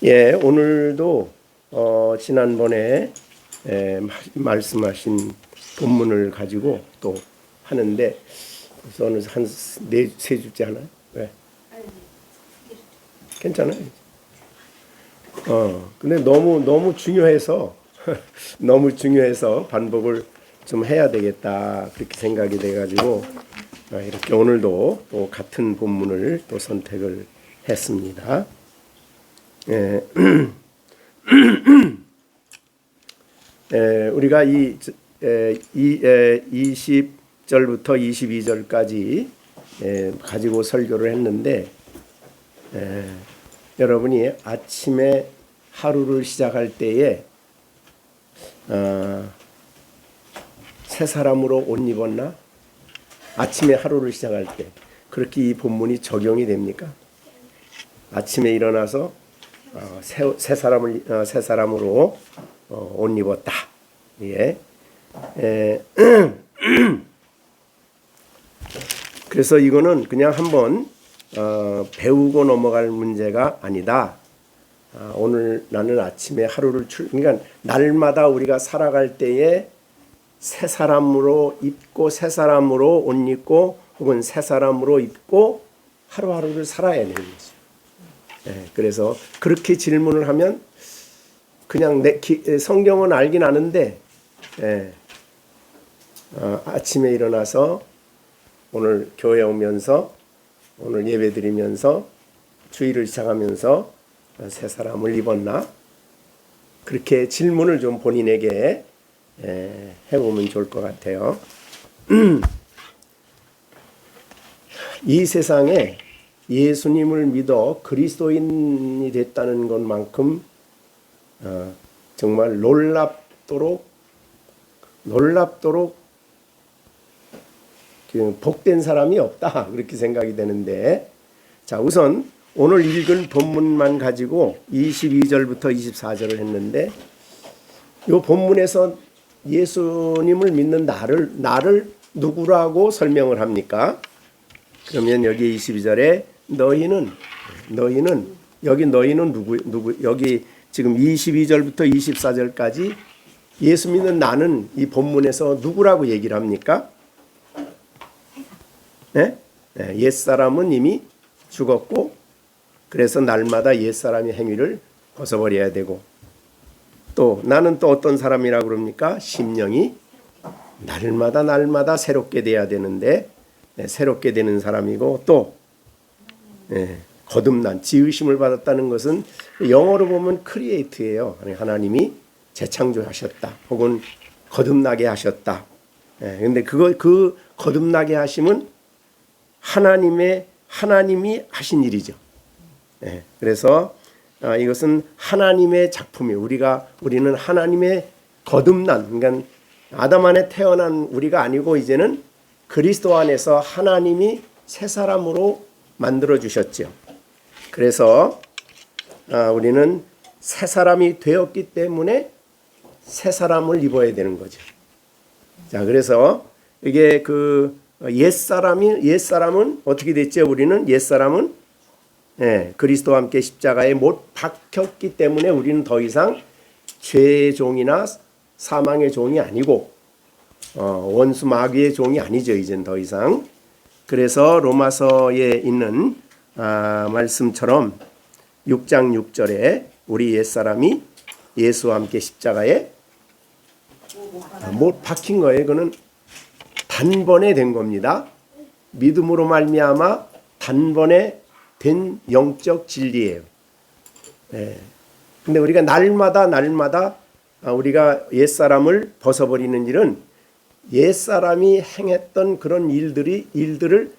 예, 오늘도 지난번에 말씀하신 본문을 가지고 또 하는데 우선 세 주째 하나요? 왜? 괜찮아요. 근데 너무 중요해서 너무 중요해서 반복을 좀 해야 되겠다 그렇게 생각이 돼가지고 이렇게 오늘도 또 같은 본문을 또 선택을 했습니다. 예. 우리가 20절부터 22절까지 가지고 설교를 했는데 여러분이 아침에 하루를 시작할 때에 새 사람으로 옷 입었나? 아침에 하루를 시작할 때 그렇게 이 본문이 적용이 됩니까? 아침에 일어나서 새 사람으로 옷 입었다. 예. 그래서 이거는 그냥 한번 배우고 넘어갈 문제가 아니다. 오늘 나는 아침에 하루를 그러니까 날마다 우리가 살아갈 때에 새 사람으로 입고 새 사람으로 옷 입고 혹은 새 사람으로 입고 하루하루를 살아야 되는 거죠. 그래서 그렇게 질문을 하면 그냥 성경은 알긴 아는데 아침에 일어나서 오늘 교회 오면서 오늘 예배 드리면서 주일을 시작하면서 새 사람을 입었나? 그렇게 질문을 좀 본인에게 해보면 좋을 것 같아요. 이 세상에 예수님을 믿어 그리스도인이 됐다는 것만큼 정말 놀랍도록 복된 사람이 없다 그렇게 생각이 되는데, 자 우선 오늘 읽은 본문만 가지고 22절부터 24절을 했는데 이 본문에서 예수님을 믿는 나를 누구라고 설명을 합니까? 그러면 여기 22절에 너희는 여기 너희는 누구 여기 지금 22절부터 24절까지 예수 믿는 나는 이 본문에서 누구라고 얘기를 합니까? 옛사람은 이미 죽었고 그래서 날마다 옛사람의 행위를 벗어버려야 되고, 또 나는 또 어떤 사람이라고 그럽니까? 심령이 날마다 새롭게 돼야 되는데 새롭게 되는 사람이고, 또 거듭난 지으심을 받았다는 것은 영어로 보면 크리에이트예요. 하나님이 재창조하셨다 혹은 거듭나게 하셨다. 근데 그 거듭나게 하심은 하나님이 하신 일이죠. 그래서 이것은 하나님의 작품이에요. 우리는 하나님의 거듭난, 그러니까 아담 안에 태어난 우리가 아니고 이제는 그리스도 안에서 하나님이 새 사람으로 만들어 주셨죠. 그래서 우리는 새 사람이 되었기 때문에 새 사람을 입어야 되는 거죠. 자, 그래서 이게 그 옛사람은 어떻게 됐죠? 우리는 옛사람은 그리스도와 함께 십자가에 못 박혔기 때문에 우리는 더 이상 죄의 종이나 사망의 종이 아니고 원수 마귀의 종이 아니죠. 이젠 더 이상. 그래서 로마서에 있는 말씀처럼 6장 6절에 우리 옛사람이 예수와 함께 십자가에 못 박힌 거예요. 그거는 단번에 된 겁니다. 믿음으로 말미암아 단번에 된 영적 진리예요. 근데 우리가 날마다 우리가 옛사람을 벗어버리는 일은 옛사람이 행했던 그런 일들을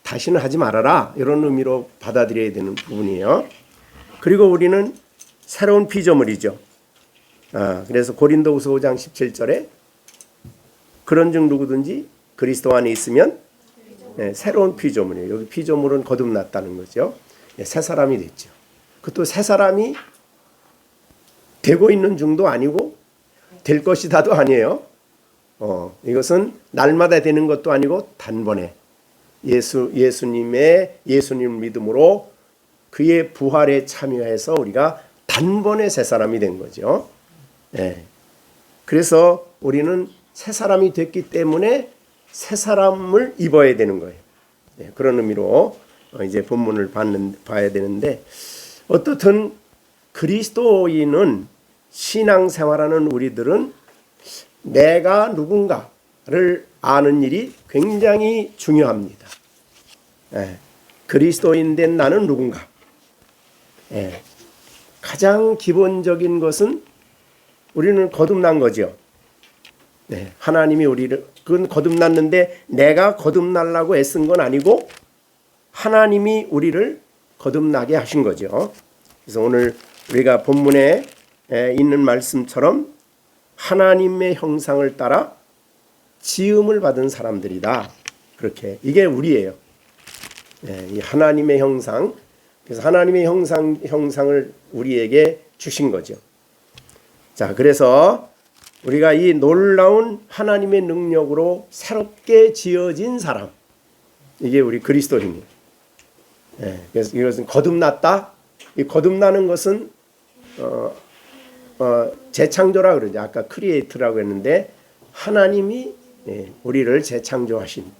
다시는 하지 말아라 이런 의미로 받아들여야 되는 부분이에요. 그리고 우리는 새로운 피조물이죠. 그래서 고린도후서 5장 17절에 그런즉 누구든지 그리스도 안에 있으면 새로운 피조물이에요. 여기 피조물은 거듭났다는 거죠. 새 사람이 됐죠. 그것도 새 사람이 되고 있는 중도 아니고 될 것이다도 아니에요. 이것은 날마다 되는 것도 아니고 단번에 예수님 믿음으로 그의 부활에 참여해서 우리가 단번에 새 사람이 된 거죠. 예. 그래서 우리는 새 사람이 됐기 때문에 새 사람을 입어야 되는 거예요. 예. 그런 의미로 이제 본문을 봐야 되는데, 어떻든 그리스도인은, 신앙생활하는 우리들은 내가 누군가를 아는 일이 굉장히 중요합니다. 예. 그리스도인 된 나는 누군가. 예. 가장 기본적인 것은 우리는 거듭난 거죠. 네, 하나님이 우리를, 그건 거듭났는데 내가 거듭나려고 애쓴 건 아니고 하나님이 우리를 거듭나게 하신 거죠. 그래서 오늘 우리가 본문에 있는 말씀처럼 하나님의 형상을 따라 지음을 받은 사람들이다. 그렇게, 이게 우리예요. 네, 이 하나님의 형상, 그래서 하나님의 형상을 우리에게 주신 거죠. 자, 그래서 우리가 이 놀라운 하나님의 능력으로 새롭게 지어진 사람, 이게 우리 그리스도인이에요. 예, 그래서 이것은 거듭났다. 이 거듭나는 것은 재창조라 그러죠. 아까 크리에이트라고 했는데 하나님이 우리를 재창조하신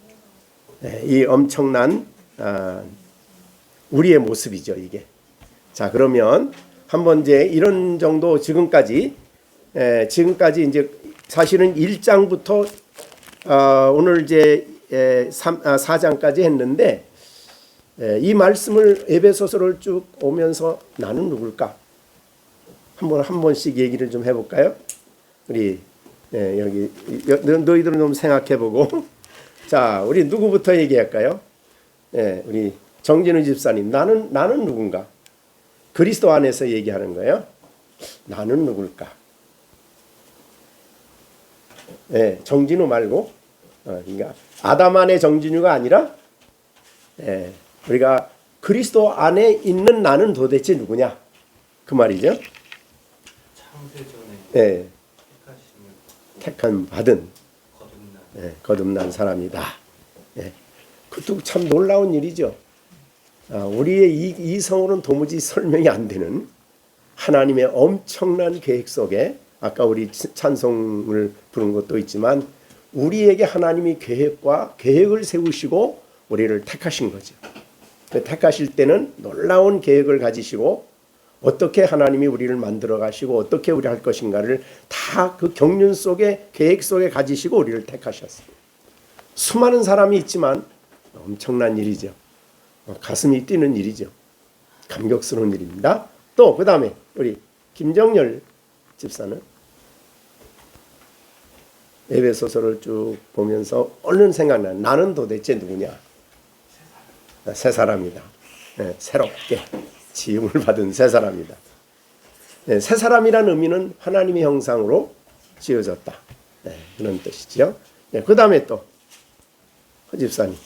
이 엄청난 우리의 모습이죠, 이게. 자, 그러면 한번 이제 이런 정도 지금까지 이제 사실은 1장부터 오늘 이제 4장까지 했는데, 이 말씀을 에베소서를 쭉 오면서 나는 누굴까? 한 번씩 얘기를 좀 해볼까요? 우리 여기 너희들은 좀 생각해보고 자, 우리 누구부터 얘기할까요? 우리 정진우 집사님, 나는 누군가? 그리스도 안에서 얘기하는 거예요. 나는 누굴까? 정진우 말고, 그러니까 아담 안의 정진우가 아니라, 우리가 그리스도 안에 있는 나는 도대체 누구냐? 그 말이죠. 창세전에 택함 받은 거듭난 사람이다. 그것도 참 놀라운 일이죠. 우리의 이성으로는 도무지 설명이 안 되는 하나님의 엄청난 계획 속에, 아까 우리 찬송을 부른 것도 있지만 우리에게 하나님이 계획을 세우시고 우리를 택하신 거죠. 택하실 때는 놀라운 계획을 가지시고 어떻게 하나님이 우리를 만들어 가시고 어떻게 우리 할 것인가를 다 그 경륜 속에, 계획 속에 가지시고 우리를 택하셨어요. 수많은 사람이 있지만 엄청난 일이죠. 가슴이 뛰는 일이죠. 감격스러운 일입니다. 또 그 다음에 우리 김정열 집사는 에베소서를 쭉 보면서 얼른 생각나. 나는 도대체 누구냐? 새 사람이다. 새롭게 지음을 받은 새 사람이다. 새 사람이라는 의미는 하나님의 형상으로 지어졌다. 그런 뜻이죠. 그 다음에 또 허 집사님.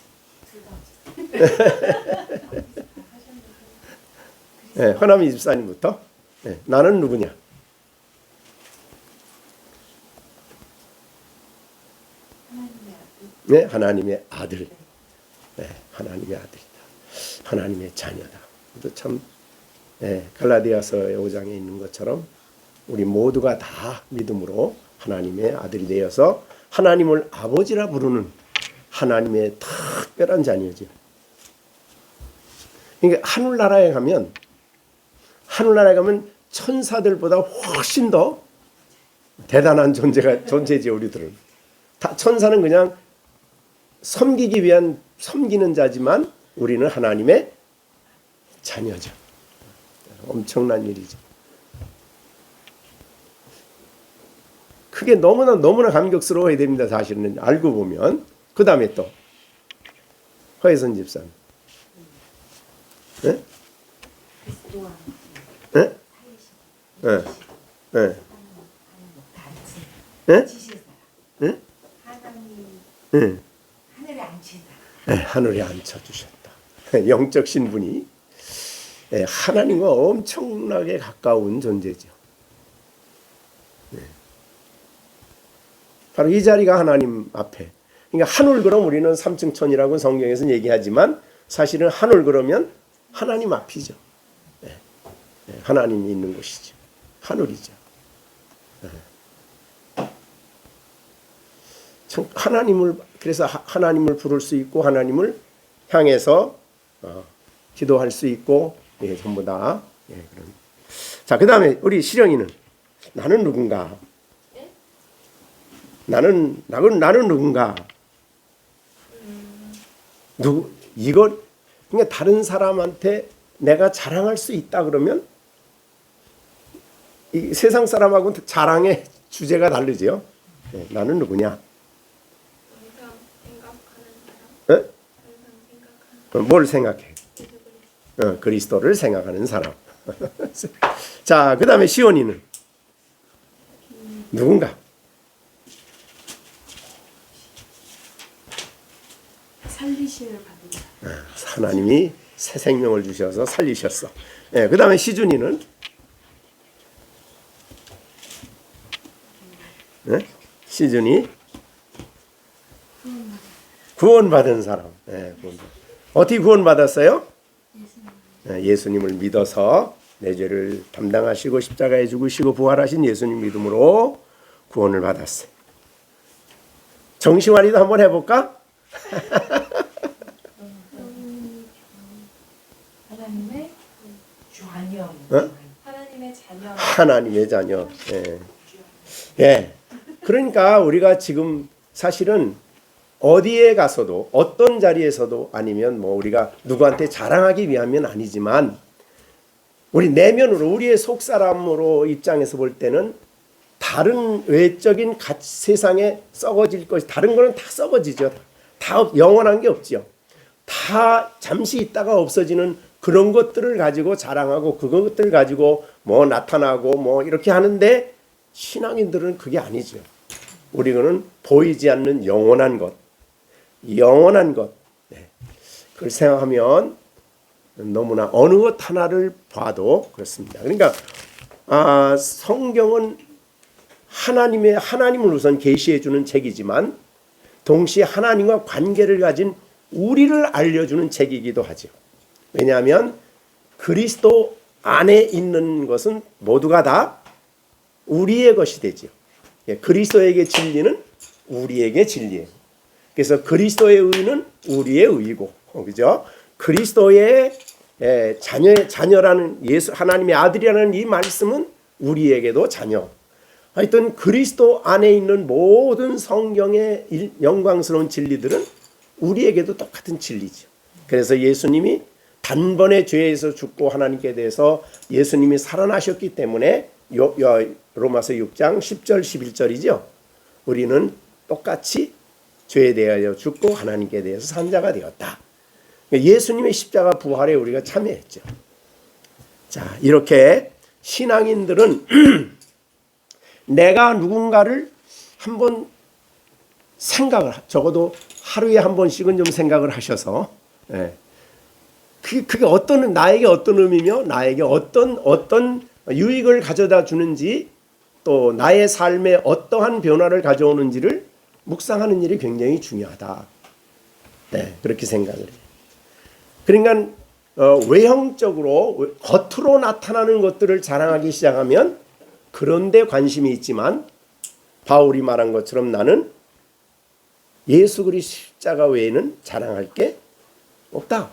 허남이 집사님부터. 나는 누구냐? 하나님의 아들. 하나님의 아들이다. 하나님의 자녀다. 또 참 갈라디아서 5장에 있는 것처럼 우리 모두가 다 믿음으로 하나님의 아들이 되어서 하나님을 아버지라 부르는 하나님의 특별한 자녀죠. 그러니까 하늘나라에 가면 천사들보다 훨씬 더 대단한 존재지. 우리들은 다 천사는 그냥 섬기기 위한 섬기는 자지만 우리는 하나님의 자녀죠. 엄청난 일이죠. 그게 너무나 감격스러워야 됩니다. 사실은 알고 보면. 그 다음에 또 허혜선 집사님. 네? 네? 네? 네? 네? 네? 네? 하늘에 앉혀주셨다. 영적 신분이 하나님과 엄청나게 가까운 존재죠. 바로 이 자리가 하나님 앞에. 그러니까 한울 그럼 우리는 3층 천이라고 성경에서는 얘기하지만 사실은 한울 그러면 하나님 앞이죠. 하나님이 있는 곳이죠. 하늘이죠. 하나님을 그래서 하나님을 부를 수 있고 하나님을 향해서 기도할 수 있고 전부 다 그런. 자, 그다음에 우리 시령이는 나는 누군가? 나는 누군가? 이걸 그러니까 다른 사람한테 내가 자랑할 수 있다 그러면 이 세상 사람하고 자랑의 주제가 다르죠. 나는 누구냐? 뭘 생각해? 그리스도를 생각하는 사람. 자, 그 다음에 시온이는 누군가? 살리심을 받는다. 하나님이 새 생명을 주셔서 살리셨어. 그 다음에 시준이는 시준이 구원받은 사람. 어떻게 구원받았어요? 예수님을 믿어서 내 죄를 담당하시고 십자가에 죽으시고 부활하신 예수님 믿음으로 구원을 받았어요. 정신활이도 한번 해볼까? 하나님의 자녀. 하나님의 자녀. 하나님의 자녀. 그러니까 우리가 지금 사실은 어디에 가서도 어떤 자리에서도 아니면 뭐 우리가 누구한테 자랑하기 위함은 아니지만 우리 내면으로 우리의 속사람으로 입장에서 볼 때는 다른 외적인 세상에 썩어질 것이 다른 거는 다 썩어지죠. 다 영원한 게 없죠. 다 잠시 있다가 없어지는 그런 것들을 가지고 자랑하고 그것들을 가지고 뭐 나타나고 뭐 이렇게 하는데 신앙인들은 그게 아니죠. 우리는 보이지 않는 영원한 것. 그걸 생각하면 너무나 어느 것 하나를 봐도 그렇습니다. 그러니까 성경은 하나님을 우선 계시해 주는 책이지만 동시에 하나님과 관계를 가진 우리를 알려주는 책이기도 하죠. 왜냐하면 그리스도 안에 있는 것은 모두가 다 우리의 것이 되죠. 그리스도에게 진리는 우리에게 진리예요. 그래서 그리스도의 의는 우리의 의이고, 그죠? 그리스도의 자녀라는 하나님의 아들이라는 이 말씀은 우리에게도 자녀. 하여튼 그리스도 안에 있는 모든 성경의 영광스러운 진리들은 우리에게도 똑같은 진리죠. 그래서 예수님이 단번에 죄에서 죽고 하나님께 대해서 예수님이 살아나셨기 때문에 로마서 6장 10절 11절이죠. 우리는 똑같이 죄에 대하여 죽고 하나님께 대해서 산 자가 되었다. 예수님의 십자가 부활에 우리가 참여했죠. 자, 이렇게 신앙인들은 내가 누군가를 한번 적어도 하루에 한 번씩은 좀 생각을 하셔서 그게 나에게 어떤 의미며 나에게 어떤 유익을 가져다 주는지 또 나의 삶에 어떠한 변화를 가져오는지를 묵상하는 일이 굉장히 중요하다. 그렇게 생각을 해요. 그러니까 외형적으로 겉으로 나타나는 것들을 자랑하기 시작하면 그런 데 관심이 있지만 바울이 말한 것처럼 나는 예수 그리스도 십자가 외에는 자랑할 게 없다.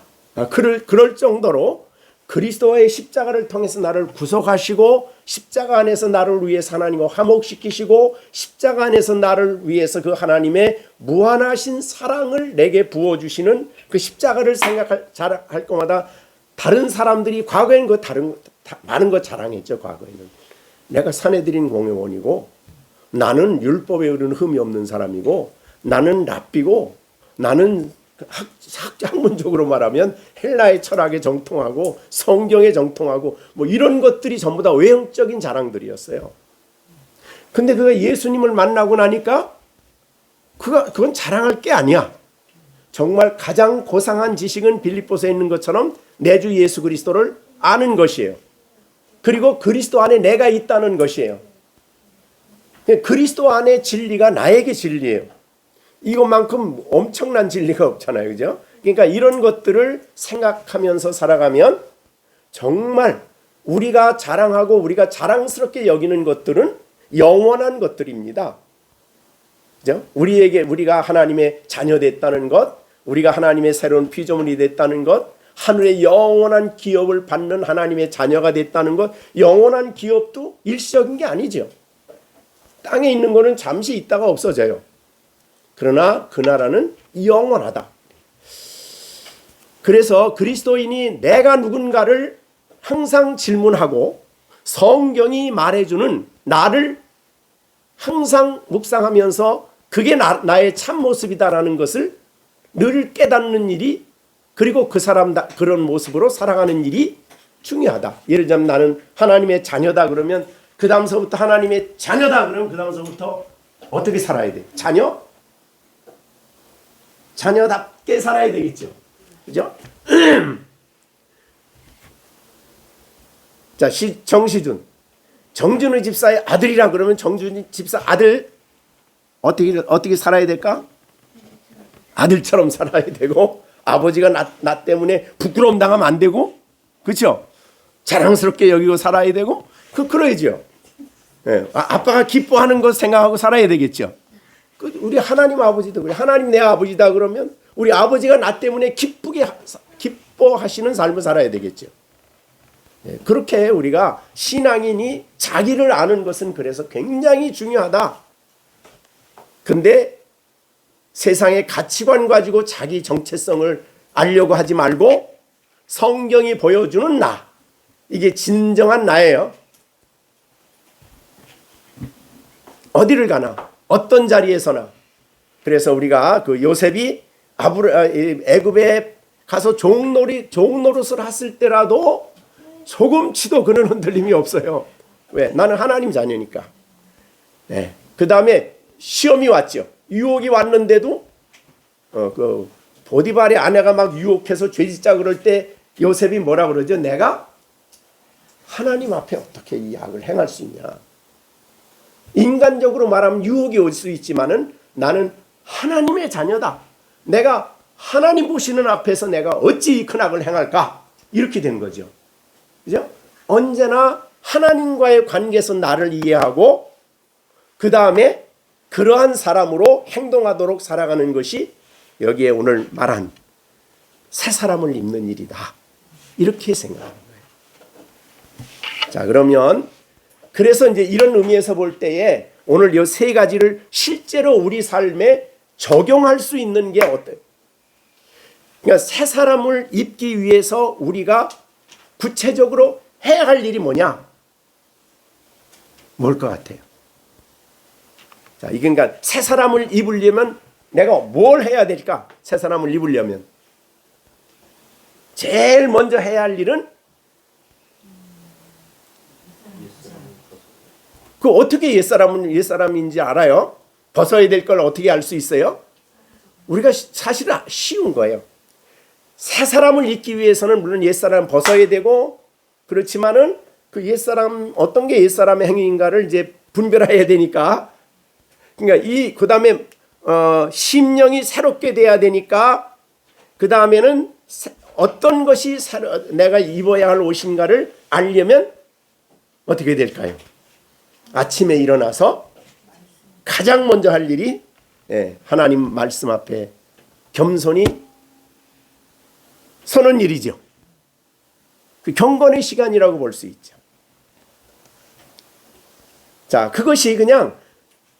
그럴 정도로 그리스도의 십자가를 통해서 나를 구속하시고 십자가 안에서 나를 위해서 하나님과 화목시키시고 십자가 안에서 나를 위해서 그 하나님의 무한하신 사랑을 내게 부어주시는 그 십자가를 생각할 것마다 다른 사람들이 과거에는 많은 것 자랑했죠. 과거에는 내가 산해드린 공회원이고 나는 율법에 이르는 흠이 없는 사람이고 나는 랍비고 나는 학문적으로 말하면 헬라의 철학에 정통하고 성경에 정통하고 뭐 이런 것들이 전부 다 외형적인 자랑들이었어요. 근데 그가 예수님을 만나고 나니까 그건 자랑할 게 아니야. 정말 가장 고상한 지식은 빌립보서에 있는 것처럼 내 주 예수 그리스도를 아는 것이에요. 그리고 그리스도 안에 내가 있다는 것이에요. 그리스도 안에 진리가 나에게 진리예요. 이것만큼 엄청난 진리가 없잖아요. 그죠? 그러니까 이런 것들을 생각하면서 살아가면 정말 우리가 자랑하고 우리가 자랑스럽게 여기는 것들은 영원한 것들입니다. 그죠? 우리가 하나님의 자녀 됐다는 것, 우리가 하나님의 새로운 피조물이 됐다는 것, 하늘의 영원한 기업을 받는 하나님의 자녀가 됐다는 것, 영원한 기업도 일시적인 게 아니죠. 땅에 있는 거는 잠시 있다가 없어져요. 그러나 그 나라는 영원하다. 그래서 그리스도인이 내가 누군가를 항상 질문하고 성경이 말해주는 나를 항상 묵상하면서 그게 나의 참모습이다라는 것을 늘 깨닫는 일이, 그리고 그 사람 그런 모습으로 살아가는 일이 중요하다. 예를 들자면 나는 하나님의 자녀다 그러면 그 다음서부터 하나님의 자녀다 그러면 그 다음서부터 어떻게 살아야 돼? 자녀답게 살아야 되겠죠. 그죠? 자, 정준의 집사의 아들이라 그러면 정준의 집사 아들 어떻게 살아야 될까? 아들처럼 살아야 되고, 아버지가 나 때문에 부끄러움 당하면 안 되고, 그렇죠? 자랑스럽게 여기고 살아야 되고, 그러야죠. 예, 아빠가 기뻐하는 것 생각하고 살아야 되겠죠. 우리 하나님 아버지도 그래. 하나님 내 아버지다 그러면 우리 아버지가 나 때문에 기뻐하시는 삶을 살아야 되겠죠. 예, 그렇게 우리가 신앙인이 자기를 아는 것은 그래서 굉장히 중요하다. 근데 세상의 가치관 가지고 자기 정체성을 알려고 하지 말고 성경이 보여주는 나, 이게 진정한 나예요. 어디를 가나 어떤 자리에서나. 그래서 우리가 그 요셉이 애굽에 가서 종 노릇을 했을 때라도 조금치도 그는 흔들림이 없어요. 왜? 나는 하나님 자녀니까. 네. 그 다음에 시험이 왔죠. 유혹이 왔는데도 그 보디발의 아내가 막 유혹해서 죄짓자 그럴 때 요셉이 뭐라 그러죠? 내가 하나님 앞에 어떻게 이 악을 행할 수 있냐. 인간적으로 말하면 유혹이 올 수 있지만은 나는 하나님의 자녀다. 내가 하나님 보시는 앞에서 내가 어찌 이 큰 악을 행할까? 이렇게 된 거죠. 그죠? 언제나 하나님과의 관계에서 나를 이해하고 그 다음에 그러한 사람으로 행동하도록 살아가는 것이 여기에 오늘 말한 새 사람을 입는 일이다. 이렇게 생각하는 거예요. 자, 그러면 그래서 이제 이런 의미에서 볼 때에 오늘 이 세 가지를 실제로 우리 삶에 적용할 수 있는 게 어때요? 그러니까 새 사람을 입기 위해서 우리가 구체적으로 해야 할 일이 뭐냐? 뭘 것 같아요? 자, 이게 그러니까 새 사람을 입으려면 내가 뭘 해야 될까? 새 사람을 입으려면 제일 먼저 해야 할 일은 그 어떻게 옛사람은 옛사람인지 알아요? 벗어야 될 걸 어떻게 알 수 있어요? 우리가 사실은 쉬운 거예요. 새 사람을 입기 위해서는 물론 옛사람 벗어야 되고, 그렇지만은 그 옛사람 어떤 게 옛사람의 행위인가를 이제 분별해야 되니까, 그러니까 그 다음에 심령이 새롭게 돼야 되니까, 그 다음에는 어떤 것이 내가 입어야 할 옷인가를 알려면 어떻게 될까요? 아침에 일어나서 가장 먼저 할 일이 하나님 말씀 앞에 겸손히 서는 일이죠. 그 경건의 시간이라고 볼 수 있죠. 자, 그것이 그냥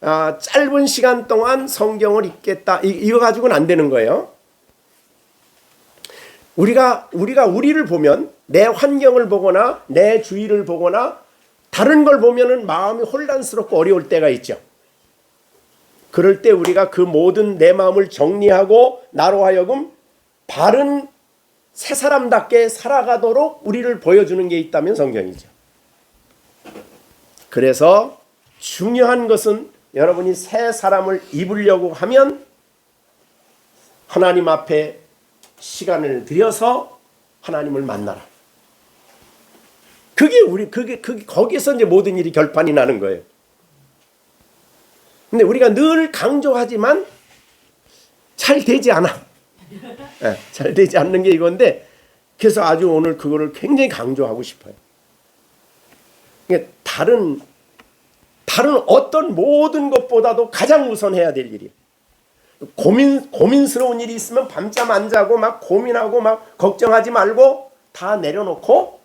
짧은 시간 동안 성경을 읽겠다 이거 가지고는 안 되는 거예요. 우리를 보면 내 환경을 보거나 내 주위를 보거나 다른 걸 보면은 마음이 혼란스럽고 어려울 때가 있죠. 그럴 때 우리가 그 모든 내 마음을 정리하고 나로 하여금 바른 새 사람답게 살아가도록 우리를 보여주는 게 있다면 성경이죠. 그래서 중요한 것은 여러분이 새 사람을 입으려고 하면 하나님 앞에 시간을 들여서 하나님을 만나라. 그게 거기서 이제 모든 일이 결판이 나는 거예요. 근데 우리가 늘 강조하지만 잘 되지 않아. 잘 되지 않는 게 이건데, 그래서 아주 오늘 그거를 굉장히 강조하고 싶어요. 그러니까 다른 어떤 모든 것보다도 가장 우선해야 될 일이에요. 고민스러운 일이 있으면 밤잠 안 자고 막 고민하고 막 걱정하지 말고 다 내려놓고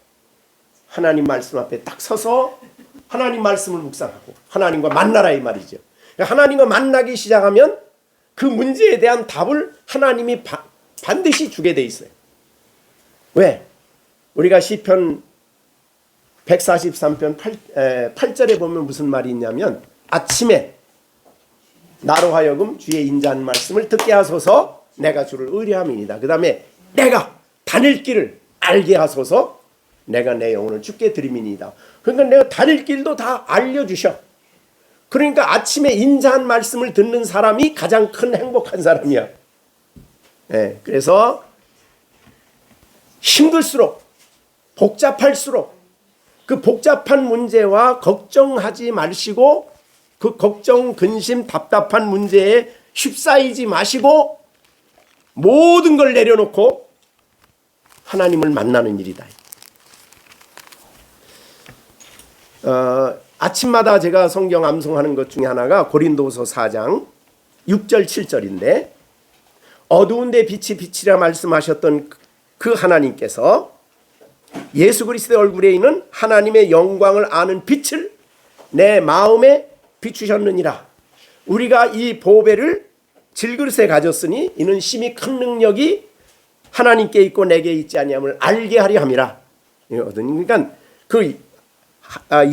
하나님 말씀 앞에 딱 서서 하나님 말씀을 묵상하고 하나님과 만나라 이 말이죠. 하나님과 만나기 시작하면 그 문제에 대한 답을 하나님이 반드시 주게 돼 있어요. 왜? 우리가 시편 143편 8절에 보면 무슨 말이 있냐면 아침에 나로 하여금 주의 인자한 말씀을 듣게 하소서 내가 주를 의뢰함이니이다. 그 다음에 내가 다닐 길을 알게 하소서 내가 내 영혼을 주께 드림이니이다. 그러니까 내가 다닐 길도 다 알려주셔. 그러니까 아침에 인자한 말씀을 듣는 사람이 가장 큰 행복한 사람이야. 예, 그래서 힘들수록 복잡할수록 그 복잡한 문제와 걱정하지 마시고 그 걱정, 근심, 답답한 문제에 휩싸이지 마시고 모든 걸 내려놓고 하나님을 만나는 일이다. 아침마다 제가 성경 암송하는 것 중에 하나가 고린도서 4장 6절 7절인데 어두운 데 빛이 빛이라 말씀하셨던 그 하나님께서 예수 그리스도의 얼굴에 있는 하나님의 영광을 아는 빛을 내 마음에 비추셨느니라. 우리가 이 보배를 질그릇에 가졌으니 이는 심히 큰 능력이 하나님께 있고 내게 있지 아니함을 알게 하려 함이라. 그러니까 그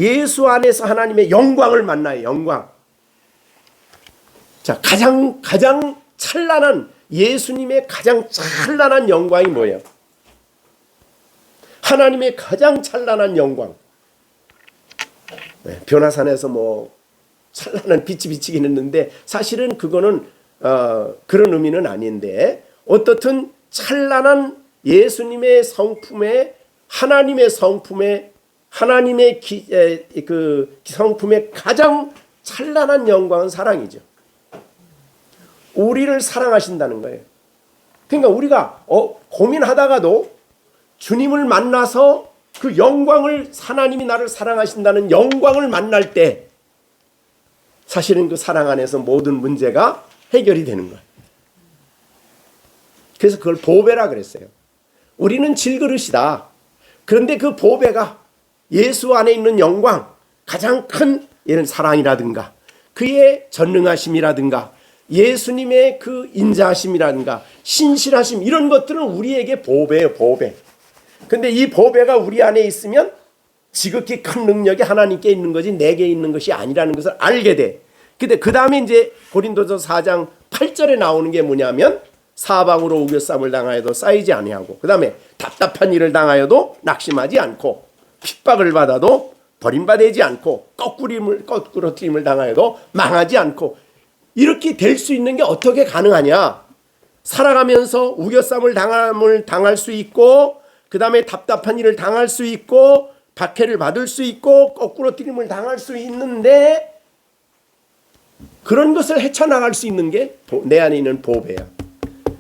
예수 안에서 하나님의 영광을 만나요. 영광. 자, 가장 찬란한 예수님의 가장 찬란한 영광이 뭐예요? 하나님의 가장 찬란한 영광. 네, 변화산에서 뭐 찬란한 빛이 비치긴 했는데 사실은 그거는 그런 의미는 아닌데 어떻든 찬란한 예수님의 성품에 하나님의 성품에 하나님의 그 성품의 가장 찬란한 영광은 사랑이죠. 우리를 사랑하신다는 거예요. 그러니까 우리가 고민하다가도 주님을 만나서 그 영광을 하나님이 나를 사랑하신다는 영광을 만날 때 사실은 그 사랑 안에서 모든 문제가 해결이 되는 거예요. 그래서 그걸 보배라 그랬어요. 우리는 질그릇이다. 그런데 그 보배가 예수 안에 있는 영광, 가장 큰 이런 사랑이라든가 그의 전능하심이라든가 예수님의 그 인자하심이라든가 신실하심 이런 것들은 우리에게 보배예요. 보배. 근데 이 보배가 우리 안에 있으면 지극히 큰 능력이 하나님께 있는 거지 내게 있는 것이 아니라는 것을 알게 돼. 근데 그 다음에 이제 고린도서 4장 8절에 나오는 게 뭐냐면 사방으로 우겨쌈을 당하여도 쌓이지 아니하고 그 다음에 답답한 일을 당하여도 낙심하지 않고 핍박을 받아도 버림받지 않고 거꾸러뜨림을 당하여도 망하지 않고 이렇게 될 수 있는 게 어떻게 가능하냐? 살아가면서 우겨쌈을 당할 수 있고 그 다음에 답답한 일을 당할 수 있고 박해를 받을 수 있고 거꾸러뜨림을 당할 수 있는데 그런 것을 헤쳐나갈 수 있는 게 내 안에 있는 보배야.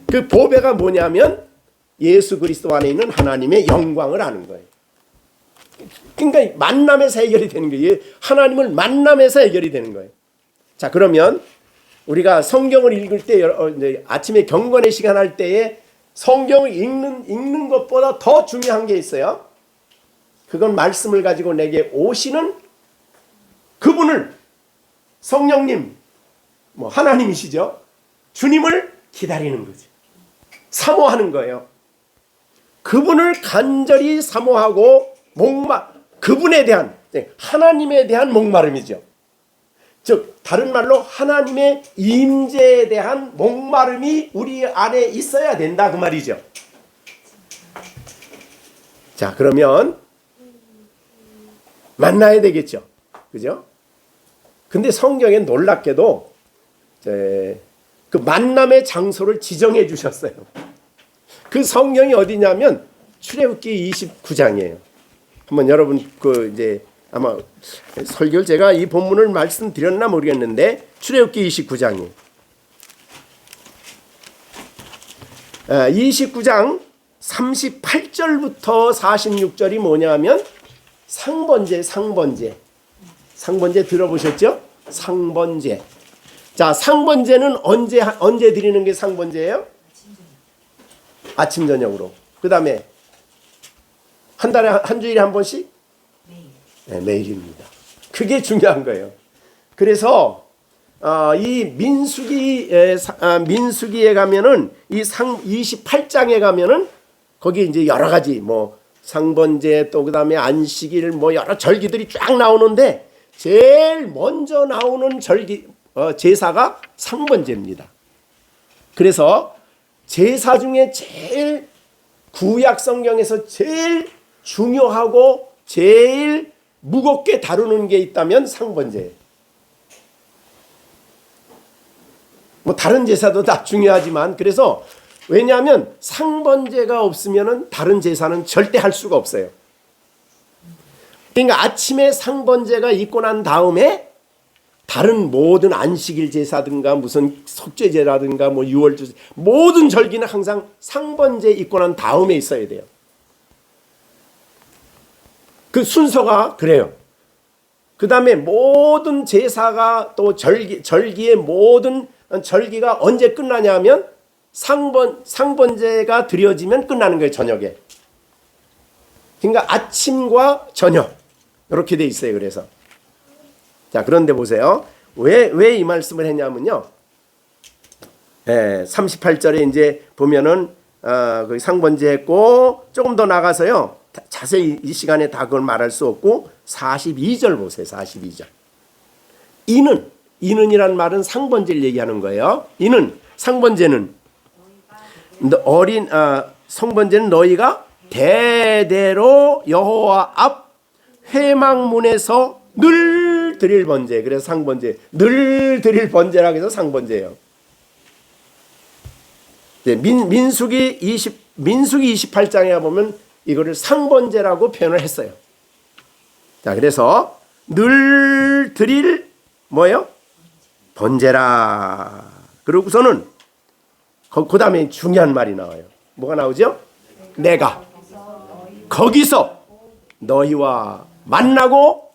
그 보배가 뭐냐면 예수 그리스도 안에 있는 하나님의 영광을 아는 거예요. 그러니까 만남에서 해결이 되는 거예요. 하나님을 만남에서 해결이 되는 거예요. 자, 그러면 우리가 성경을 읽을 때 아침에 경건의 시간 할 때에 성경을 읽는 것보다 더 중요한 게 있어요. 그건 말씀을 가지고 내게 오시는 그분을 성령님 뭐 하나님이시죠. 주님을 기다리는 거지. 사모하는 거예요. 그분을 간절히 사모하고 그분에 대한 하나님에 대한 목마름이죠. 즉 다른 말로 하나님의 임재에 대한 목마름이 우리 안에 있어야 된다 그 말이죠. 자, 그러면 만나야 되겠죠. 그죠? 근데 성경에 놀랍게도 그 만남의 장소를 지정해 주셨어요. 그 성경이 어디냐면 출애굽기 29장이에요. 한번 여러분 이제 아마 설교를 제가 이 본문을 말씀드렸나 모르겠는데 출애굽기 29장이에요. 29장 38절부터 46절이 뭐냐면 상번제. 상번제 들어보셨죠? 상번제. 자, 상번제는 언제 드리는 게 상번제예요? 아침 저녁으로. 그다음에 한 주일에 한 번씩? 네, 매일입니다. 그게 중요한 거예요. 그래서 이 민수기에 가면은 이 28장에 가면은 거기 이제 여러 가지 뭐 상번제 또 그다음에 안식일 뭐 여러 절기들이 쫙 나오는데 제일 먼저 나오는 제사가 상번제입니다. 그래서 제사 중에 제일 구약 성경에서 제일 중요하고 제일 무겁게 다루는 게 있다면 상번제예요. 뭐 다른 제사도 다 중요하지만 그래서 왜냐하면 상번제가 없으면은 다른 제사는 절대 할 수가 없어요. 그러니까 아침에 상번제가 있고 난 다음에 다른 모든 안식일 제사든가 무슨 속죄제라든가 뭐 유월절 모든 절기는 항상 상번제 있고 난 다음에 있어야 돼요. 그 순서가 그래요. 그 다음에 모든 제사가 또 절기의 모든 절기가 언제 끝나냐면 상번제가 드려지면 끝나는 거예요. 저녁에. 그러니까 아침과 저녁 이렇게 돼 있어요. 그래서 자, 그런데 보세요. 왜 이 말씀을 했냐면요. 38절에 이제 보면은 그 상번제 했고 조금 더 나가서요. 자세히 이 시간에 다 그걸 말할 수 없고 42절 보세요. 42절. 이는이란 말은 상번제를 얘기하는 거예요. 상번제는 성번제는 너희가 대대로 여호와 앞 회막문에서 늘 드릴 번제. 그래서 상번제. 늘 드릴 번제라고 해서 상번제예요. 네, 민수기 28장에 보면 이거를 상번제라고 표현을 했어요. 자, 그래서 늘 드릴 뭐예요? 번제라. 그러고서는 그 다음에 중요한 말이 나와요. 뭐가 나오죠? 내가 거기서 너희와 만나고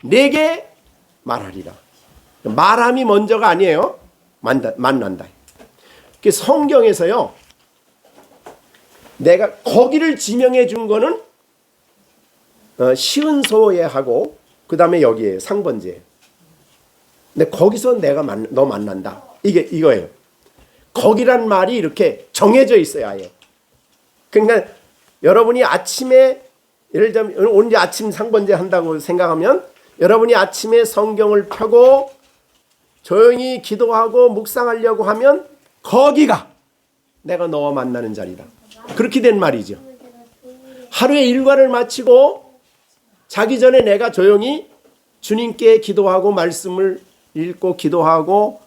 내게 말하리라. 말함이 먼저가 아니에요. 만난다. 성경에서요. 내가 거기를 지명해 준 거는 시은소에 하고 그 다음에 여기에 상번제. 근데 거기서 내가 너 만난다. 이거예요. 거기란 말이 이렇게 정해져 있어요. 아예. 그러니까 여러분이 아침에 예를 들면 오늘 아침 상번제 한다고 생각하면 여러분이 아침에 성경을 펴고 조용히 기도하고 묵상하려고 하면 거기가 내가 너와 만나는 자리다. 그렇게 된 말이죠. 하루의 일과를 마치고 자기 전에 내가 조용히 주님께 기도하고 말씀을 읽고 기도하고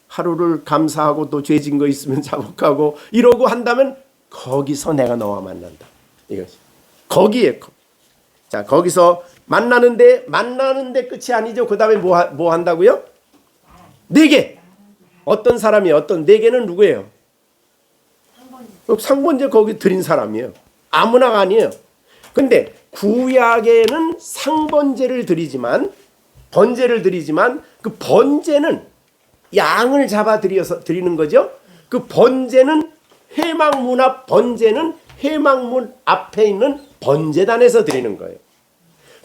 하루를 감사하고 또 죄진 거 있으면 자복하고 이러고 한다면 거기서 내가 너와 만난다. 이거지. 거기에. 자, 거기서 만나는데 끝이 아니죠. 그 다음에 뭐 한다고요? 내게. 어떤 사람이 내게는 누구예요? 상번제 거기 드린 사람이에요. 아무나가 아니에요. 근데 구약에는 상번제를 드리지만 번제를 드리지만 그 번제는 양을 잡아 드리는 거죠. 그 번제는 회막문 앞 번제는 회막문 앞에 있는 번제단에서 드리는 거예요.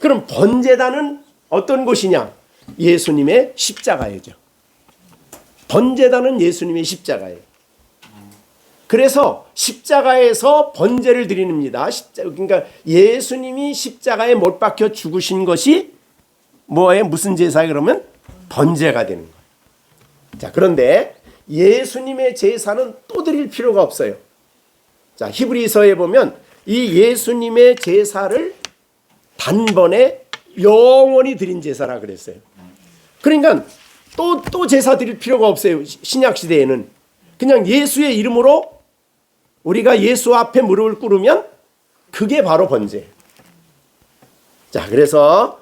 그럼 번제단은 어떤 곳이냐? 예수님의 십자가이죠. 번제단은 예수님의 십자가예요. 그래서 십자가에서 번제를 드립니다. 그러니까 예수님이 십자가에 못 박혀 죽으신 것이 뭐예요? 무슨 제사예요? 그러면 번제가 되는 거예요. 자, 그런데 예수님의 제사는 또 드릴 필요가 없어요. 자, 히브리서에 보면 이 예수님의 제사를 단번에 영원히 드린 제사라 그랬어요. 그러니까 또 제사 드릴 필요가 없어요. 신약 시대에는 그냥 예수의 이름으로 우리가 예수 앞에 무릎을 꿇으면 그게 바로 번제. 자, 그래서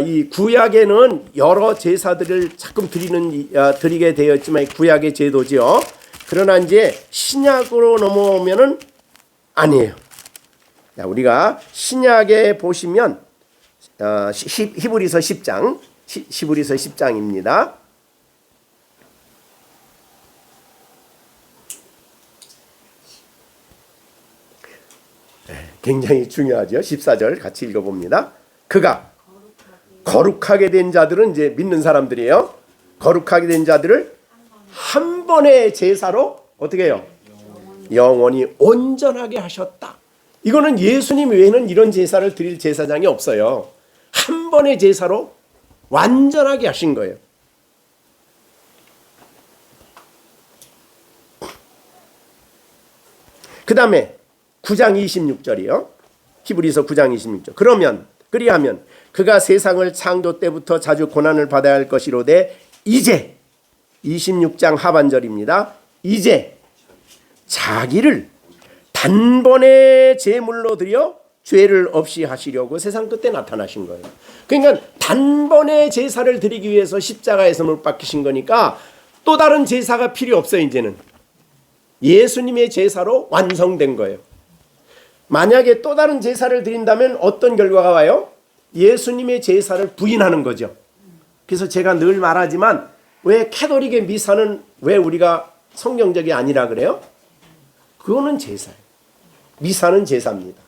이 구약에는 여러 제사들을 자꾸 드리게 되었지만 구약의 제도지요. 그러나 이제 신약으로 넘어오면은 아니에요. 자, 우리가 신약에 보시면 히브리서 10장, 히브리서 10장입니다. 굉장히 중요하죠. 14절 같이 읽어봅니다. 그가 거룩하게 된 자들은 이제 믿는 사람들이에요. 거룩하게 된 자들을 한 번의 제사로 어떻게 해요? 영원히 온전하게 하셨다. 이거는 예수님 외에는 이런 제사를 드릴 제사장이 없어요. 한 번의 제사로 완전하게 하신 거예요. 그 다음에 9장 26절이요. 히브리서 9장 26절. 그리하면 그가 세상을 창조 때부터 자주 고난을 받아야 할 것이로되 이제 26장 하반절입니다. 이제 자기를 단번에 제물로 드려 죄를 없이 하시려고 세상 끝에 나타나신 거예요. 그러니까 단번에 제사를 드리기 위해서 십자가에서 못 박히신 거니까 또 다른 제사가 필요 없어요. 이제는 예수님의 제사로 완성된 거예요. 만약에 또 다른 제사를 드린다면 어떤 결과가 와요? 예수님의 제사를 부인하는 거죠. 그래서 제가 늘 말하지만 왜 캐톨릭의 미사는 왜 우리가 성경적이 아니라 그래요? 그거는 제사예요. 미사는 제사입니다.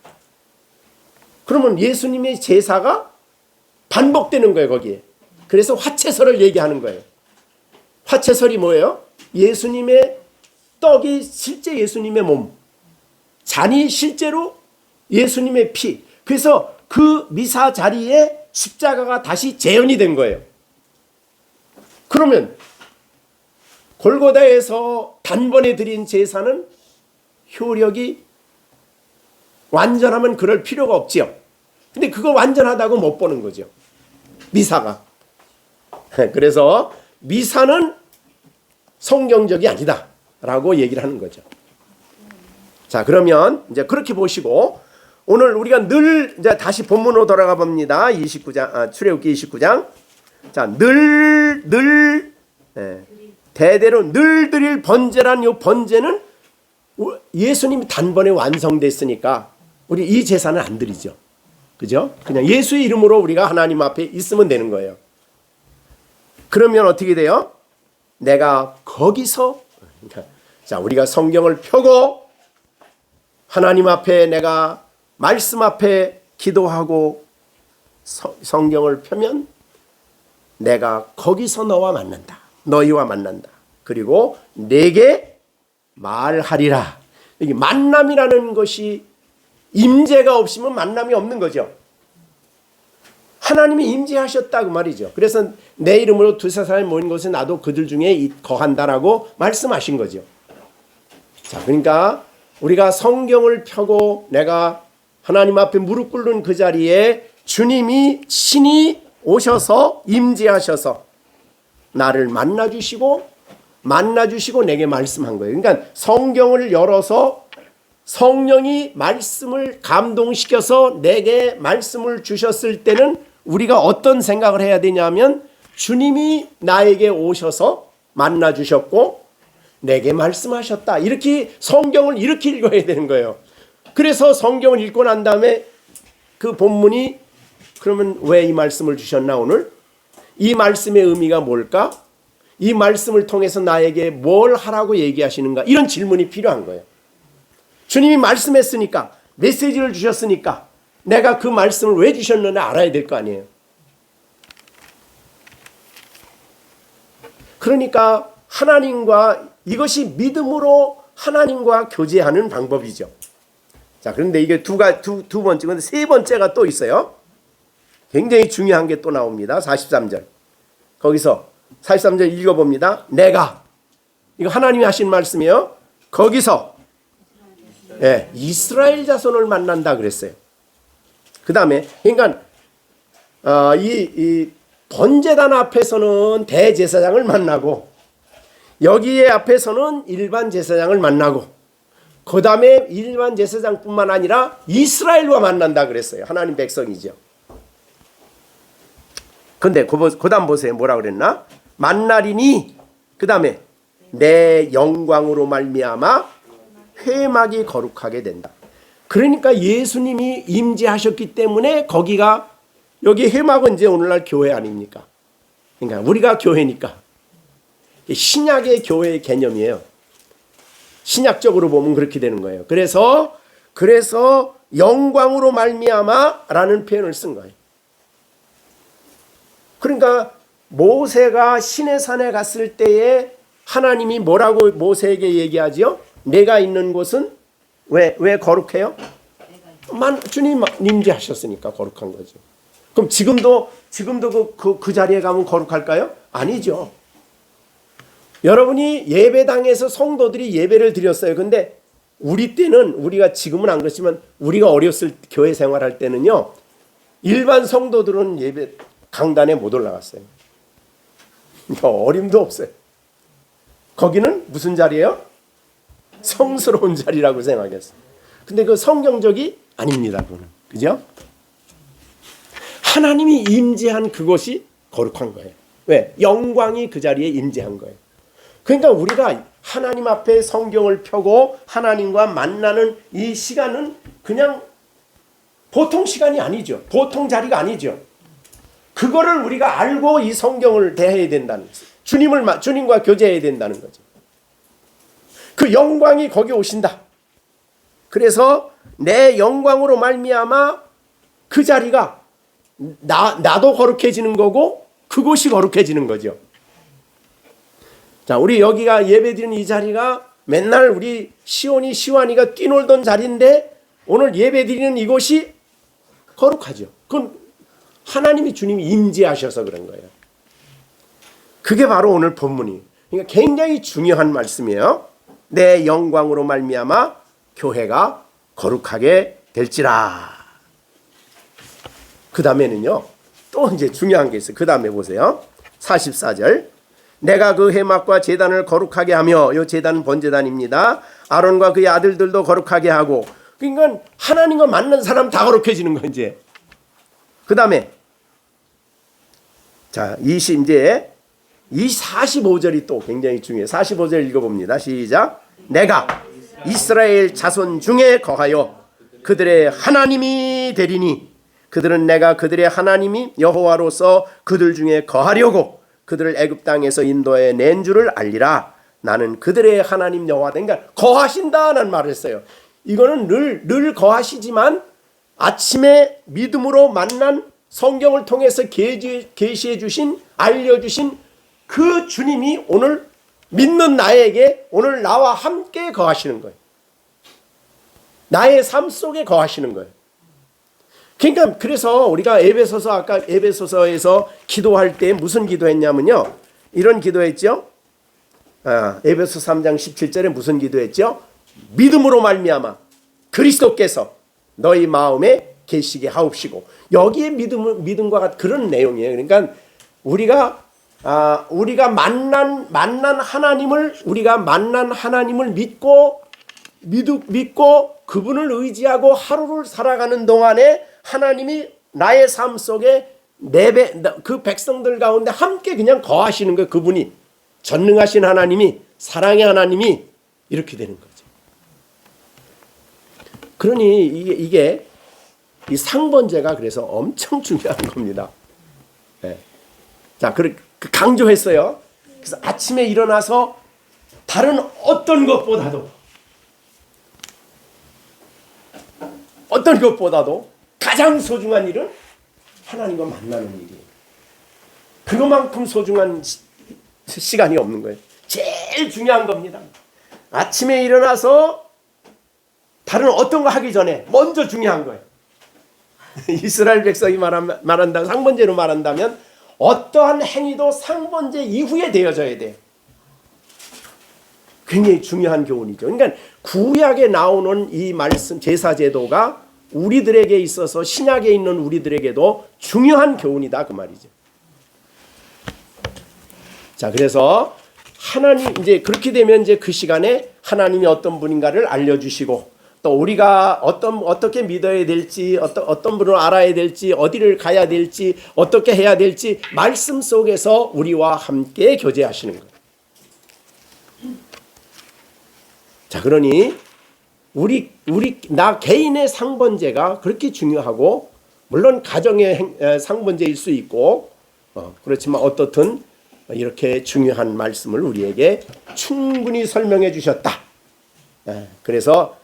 그러면 예수님의 제사가 반복되는 거예요, 거기에. 그래서 화채설을 얘기하는 거예요. 화채설이 뭐예요? 예수님의 떡이 실제 예수님의 몸, 잔이 실제로 예수님의 피. 그래서 그 미사 자리에 십자가가 다시 재현이 된 거예요. 그러면 골고다에서 단번에 드린 제사는 효력이 완전하면 그럴 필요가 없지요. 근데 그거 완전하다고 못 보는 거죠. 미사가. 그래서 미사는 성경적이 아니다 라고 얘기를 하는 거죠. 자, 그러면 이제 그렇게 보시고 오늘 우리가 늘 이제 다시 본문으로 돌아가 봅니다. 29장, 출애굽기 29장. 자, 대대로 늘 드릴 번제란 요 번제는 예수님이 단번에 완성됐으니까 우리 이 제사는 안 드리죠. 그죠? 그냥 예수의 이름으로 우리가 하나님 앞에 있으면 되는 거예요. 그러면 어떻게 돼요? 내가 거기서, 자, 우리가 성경을 펴고 하나님 앞에 내가 말씀 앞에 기도하고 성경을 펴면 내가 거기서 너와 만난다. 너희와 만난다. 그리고 내게 말하리라. 여기 만남이라는 것이 임재가 없으면 만남이 없는 거죠. 하나님이 임재하셨다고 말이죠. 그래서 내 이름으로 두세 사람이 모인 곳에 나도 그들 중에 거한다라고 말씀하신 거죠. 자, 그러니까 우리가 성경을 펴고 내가 하나님 앞에 무릎 꿇는 그 자리에 주님이 친히 오셔서 임재하셔서 나를 만나주시고 내게 말씀한 거예요. 그러니까 성경을 열어서 성령이 말씀을 감동시켜서 내게 말씀을 주셨을 때는 우리가 어떤 생각을 해야 되냐면 주님이 나에게 오셔서 만나주셨고 내게 말씀하셨다. 이렇게 성경을 이렇게 읽어야 되는 거예요. 그래서 성경을 읽고 난 다음에 그 본문이 그러면 왜 이 말씀을 주셨나 오늘? 이 말씀의 의미가 뭘까? 이 말씀을 통해서 나에게 뭘 하라고 얘기하시는가? 이런 질문이 필요한 거예요. 주님이 말씀했으니까 메시지를 주셨으니까 내가 그 말씀을 왜 주셨는지 알아야 될 거 아니에요. 그러니까 하나님과 이것이 믿음으로 하나님과 교제하는 방법이죠. 자, 그런데 이게 두 번째, 근데 세 번째가 또 있어요. 굉장히 중요한 게 또 나옵니다. 43절. 거기서 43절 읽어봅니다. 내가, 이거 하나님이 하신 말씀이에요. 거기서 이스라엘 자손을 만난다 그랬어요. 그 다음에 그러니까 이 번제단 앞에서는 대제사장을 만나고 여기에 앞에서는 일반 제사장을 만나고 그 다음에 일반 제사장뿐만 아니라 이스라엘과 만난다 그랬어요. 하나님 백성이죠. 근데 그 다음 보세요. 뭐라 그랬나? 만나리니 그 다음에 내 영광으로 말미암아 회막이 거룩하게 된다. 그러니까 예수님이 임재하셨기 때문에 거기가 여기 회막은 이제 오늘날 교회 아닙니까? 그러니까 우리가 교회니까 신약의 교회의 개념이에요. 신약적으로 보면 그렇게 되는 거예요. 그래서 영광으로 말미암아라는 표현을 쓴 거예요. 그러니까 모세가 시내산에 갔을 때에 하나님이 뭐라고 모세에게 얘기하지요? 내가 있는 곳은 왜 거룩해요? 주님 임재하셨으니까 거룩한 거죠. 그럼 지금도 그 자리에 가면 거룩할까요? 아니죠. 여러분이 예배당에서 성도들이 예배를 드렸어요. 근데 우리 때는, 우리가 지금은 안 그렇지만 우리가 어렸을 교회 생활할 때는요, 일반 성도들은 예배 강단에 못 올라갔어요. 어림도 없어요. 거기는 무슨 자리예요? 성스러운 자리라고 생각했어요. 근데 그 성경적이 아닙니다. 그거는. 그죠? 하나님이 임재한 그곳이 거룩한 거예요. 왜? 영광이 그 자리에 임재한 거예요. 그러니까 우리가 하나님 앞에 성경을 펴고 하나님과 만나는 이 시간은 그냥 보통 시간이 아니죠. 보통 자리가 아니죠. 그거를 우리가 알고 이 성경을 대해야 된다는 거죠. 주님과 교제해야 된다는 거죠. 그 영광이 거기 오신다. 그래서 내 영광으로 말미암아 그 자리가 나도 거룩해지는 거고 그곳이 거룩해지는 거죠. 자, 우리 여기가 예배드리는 이 자리가 맨날 우리 시완이가 뛰놀던 자리인데 오늘 예배드리는 이곳이 거룩하죠. 그건 하나님이 주님이 임재하셔서 그런 거예요. 그게 바로 오늘 본문이에요. 그러니까 굉장히 중요한 말씀이에요. 내 영광으로 말미암아 교회가 거룩하게 될지라. 그 다음에는요, 또 이제 중요한 게 있어요. 그 다음에 보세요. 44절. 내가 그 회막과 제단을 거룩하게 하며, 이 제단은 번제단입니다. 아론과 그의 아들들도 거룩하게 하고. 그러니까 하나님과 만난 사람 다 거룩해지는 거 이제. 그 다음에 자, 이제 이 45절이 또 굉장히 중요해요. 45절 읽어봅니다. 시작. 내가 이스라엘 자손 중에 거하여 그들의 하나님이 되리니 그들은 내가 그들의 하나님이 여호와로서 그들 중에 거하려고 그들을 애굽 땅에서 인도해 낸 줄을 알리라. 나는 그들의 하나님 여호와. 그러니까 거하신다는 말을 했어요. 이거는 늘 거하시지만 아침에 믿음으로 만난 성경을 통해서 계시해 주신, 알려주신 그 주님이 오늘 믿는 나에게, 오늘 나와 함께 거하시는 거예요. 나의 삶 속에 거하시는 거예요. 그러니까 그래서 우리가 아까 에베소서에서 기도할 때 무슨 기도했냐면요, 이런 기도했죠. 에베소 3장 17절에 무슨 기도했죠? 믿음으로 말미암아 그리스도께서 너희 마음에 계시게 하옵시고. 여기에 믿음과 같은 그런 내용이에요. 그러니까 우리가 만난 하나님을 믿고 그분을 의지하고 하루를 살아가는 동안에 하나님이 나의 삶 속에 그 백성들 가운데 함께 그냥 거하시는 거예요. 그분이 전능하신 하나님이, 사랑의 하나님이 이렇게 되는 거죠. 그러니 이게 이 상번제가 그래서 엄청 중요한 겁니다. 네. 자, 강조했어요. 그래서 아침에 일어나서 다른 어떤 것보다도 가장 소중한 일은 하나님과 만나는 일이에요. 그것만큼 소중한 시간이 없는 거예요. 제일 중요한 겁니다. 아침에 일어나서 다른 어떤 거 하기 전에 먼저 중요한 거예요. 이스라엘 백성이 말한다면, 상번제로 말한다면 어떠한 행위도 상번제 이후에 되어져야 돼요. 굉장히 중요한 교훈이죠. 그러니까 구약에 나오는 이 말씀, 제사제도가 우리들에게 있어서, 신약에 있는 우리들에게도 중요한 교훈이다, 그 말이죠. 자, 그래서 하나님, 이제 그렇게 되면 이제 그 시간에 하나님이 어떤 분인가를 알려주시고, 또 우리가 어떻게 믿어야 될지, 어떤 분을 알아야 될지, 어디를 가야 될지, 어떻게 해야 될지 말씀 속에서 우리와 함께 교제하시는 거예요. 자, 그러니 나 개인의 상번제가 그렇게 중요하고 물론 가정의 상번제일 수 있고 그렇지만 어떻든 이렇게 중요한 말씀을 우리에게 충분히 설명해 주셨다. 그래서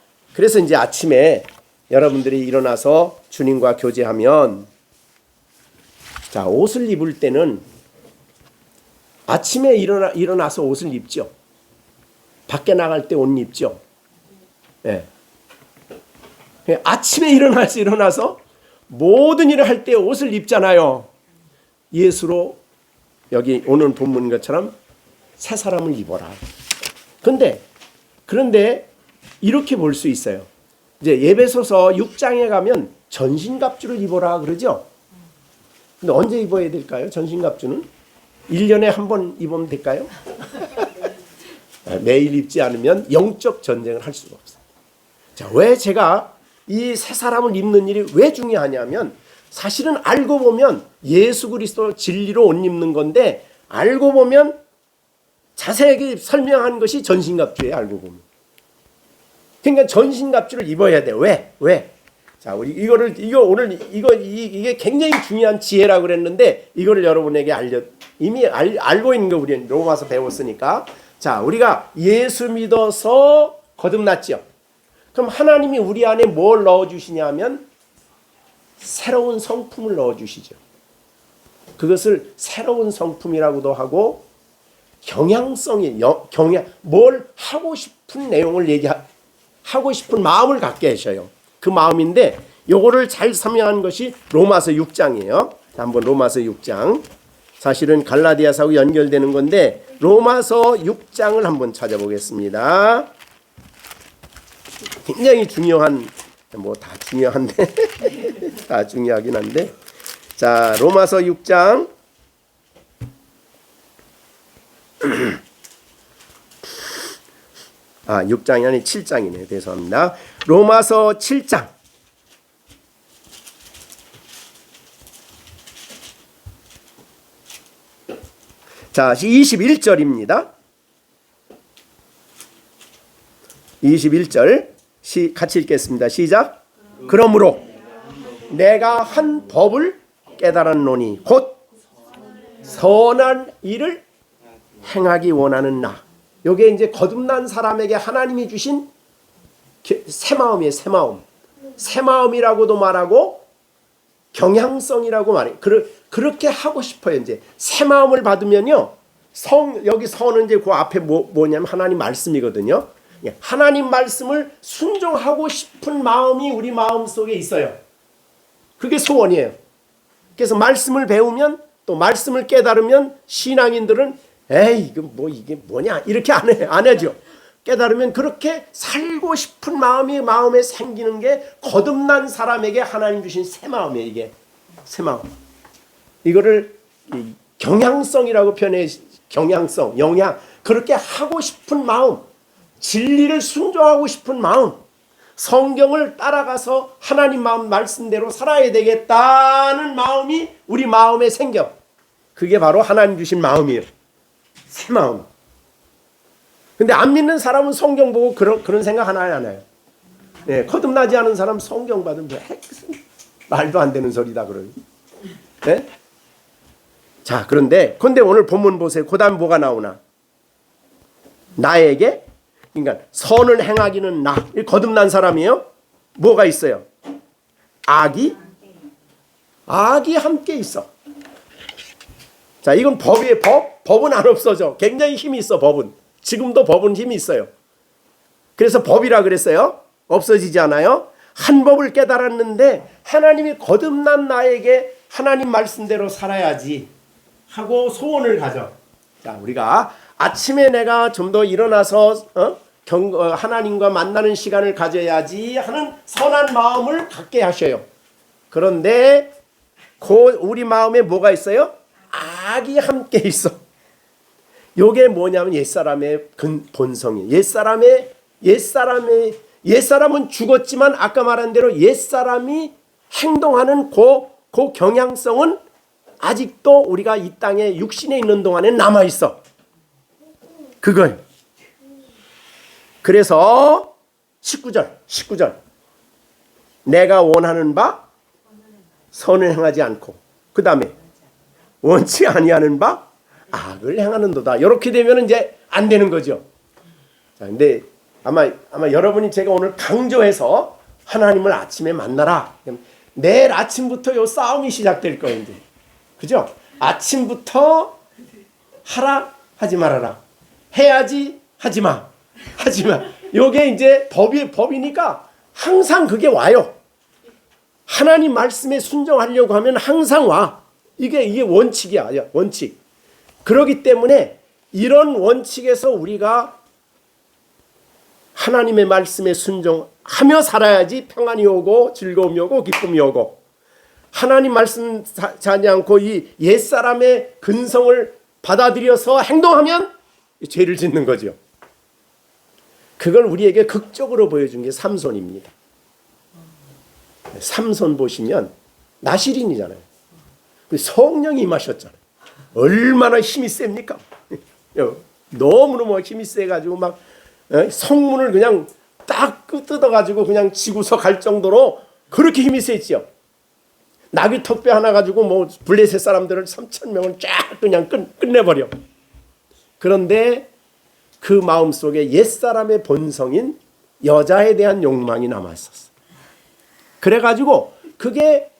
이제 아침에 여러분들이 일어나서 주님과 교제하면, 자, 옷을 입을 때는 아침에 일어나서 옷을 입죠. 밖에 나갈 때 옷 입죠. 예. 아침에 일어나서 모든 일을 할 때 옷을 입잖아요. 예수로 여기 오늘 본문 것처럼 새 사람을 입어라. 그런데 이렇게 볼 수 있어요. 이제 에베소서 6장에 가면 전신갑주를 입어라 그러죠. 근데 언제 입어야 될까요? 전신갑주는 1년에 한 번 입으면 될까요? 매일 입지 않으면 영적 전쟁을 할 수가 없어요. 자, 왜 제가 이 새 사람을 입는 일이 왜 중요하냐면, 사실은 알고 보면 예수 그리스도 진리로 옷 입는 건데, 알고 보면 자세하게 설명한 것이 전신갑주예요. 알고 보면. 그러니까 전신갑주를 입어야 돼. 왜? 자, 우리 이게 굉장히 중요한 지혜라고 그랬는데, 이거를 여러분에게 이미 알고 있는 거 우리는 로마서 배웠으니까. 자, 우리가 예수 믿어서 거듭났죠. 그럼 하나님이 우리 안에 뭘 넣어주시냐면 새로운 성품을 넣어주시죠. 그것을 새로운 성품이라고도 하고, 뭘 하고 싶은 내용을 하고 싶은 마음을 갖게 하셔요. 그 마음인데, 요거를 잘 설명한 것이 로마서 6장이에요. 한번 로마서 6장. 사실은 갈라디아서하고 연결되는 건데, 로마서 6장을 한번 찾아보겠습니다. 굉장히 중요한, 다 중요한데 다 중요하긴 한데, 자, 로마서 6장 6장이 아니 7장이네요. 죄송합니다. 로마서 7장. 자, 21절입니다. 21절 같이 읽겠습니다. 시작. 그러므로 내가 한 법을 깨달았노니 곧 선한 일을 행하기 원하는 나. 요게 이제 거듭난 사람에게 하나님이 주신 새 마음이에요. 새 마음. 새 마음이라고도 말하고 경향성이라고 말해요. 그렇게 하고 싶어요. 이제 새 마음을 받으면요, 여기 선은 이제 그 앞에 뭐냐면 하나님 말씀이거든요. 하나님 말씀을 순종하고 싶은 마음이 우리 마음 속에 있어요. 그게 소원이에요. 그래서 말씀을 배우면, 또 말씀을 깨달으면 신앙인들은 에이 이게 뭐냐 이렇게 안 해죠. 깨달으면 그렇게 살고 싶은 마음에 생기는 게 거듭난 사람에게 하나님 주신 새 마음이에요. 이게 새 마음. 이거를 경향성이라고 표현해. 경향성, 영향. 그렇게 하고 싶은 마음, 진리를 순종하고 싶은 마음, 성경을 따라가서 하나님 마음 말씀대로 살아야 되겠다는 마음이 우리 마음에 생겨. 그게 바로 하나님 주신 마음이에요. 새 마음. 근데 안 믿는 사람은 성경 보고 그런 생각 하나 안 해요. 네, 거듭나지 않은 사람 성경 받으면 말도 안 되는 소리다 그러니. 네? 자, 그런데 오늘 본문 보세요. 그 다음 뭐가 나오나? 나에게, 그러니까 선을 행하기는 나. 거듭난 사람이에요. 뭐가 있어요? 악이 함께 있어. 자, 이건 법이에요. 법은 안 없어져. 굉장히 힘이 있어. 법은. 지금도 법은 힘이 있어요. 그래서 법이라 그랬어요. 없어지지 않아요. 한 법을 깨달았는데 하나님이 거듭난 나에게 하나님 말씀대로 살아야지 하고 소원을 가져. 자, 우리가 아침에 내가 좀 더 일어나서 하나님과 만나는 시간을 가져야지 하는 선한 마음을 갖게 하셔요. 그런데 우리 마음에 뭐가 있어요? 악이 함께 있어. 요게 뭐냐면 옛사람의 본성이에요. 옛사람은 죽었지만 아까 말한 대로 옛사람이 행동하는 그 경향성은 아직도 우리가 이 땅에 육신에 있는 동안에 남아있어. 그걸. 그래서 19절 내가 원하는 바 선을 행하지 않고 그 다음에 원치 아니하는 바 악을 행하는도다. 이렇게 되면 이제 안 되는 거죠. 자, 근데 아마 여러분이 제가 오늘 강조해서 하나님을 아침에 만나라. 내일 아침부터 요 싸움이 시작될 거예요. 이제. 그죠? 아침부터 하라 하지 말아라. 해야지 하지 마. 하지 마. 요게 이제 법이니까 항상 그게 와요. 하나님 말씀에 순종하려고 하면 항상 와. 이게 원칙이야. 원칙. 그렇기 때문에 이런 원칙에서 우리가 하나님의 말씀에 순종하며 살아야지 평안이 오고 즐거움이 오고 기쁨이 오고, 하나님 말씀 자지 않고 이 옛사람의 근성을 받아들여서 행동하면 죄를 짓는 거죠. 그걸 우리에게 극적으로 보여준 게 삼손입니다. 삼손 보시면 나실인이잖아요. 성령이 임하셨잖아요. 얼마나 힘이 셉니까? 너무너무 힘이 세가지고 막 성문을 그냥 딱 뜯어가지고 그냥 지고서 갈 정도로 그렇게 힘이 세지요. 나귀 턱뼈 하나 가지고 뭐 블레셋 사람들을 3,000명을 쫙 그냥 끝내버려. 그런데 그 마음속에 옛사람의 본성인 여자에 대한 욕망이 남아있었어. 그래가지고 그게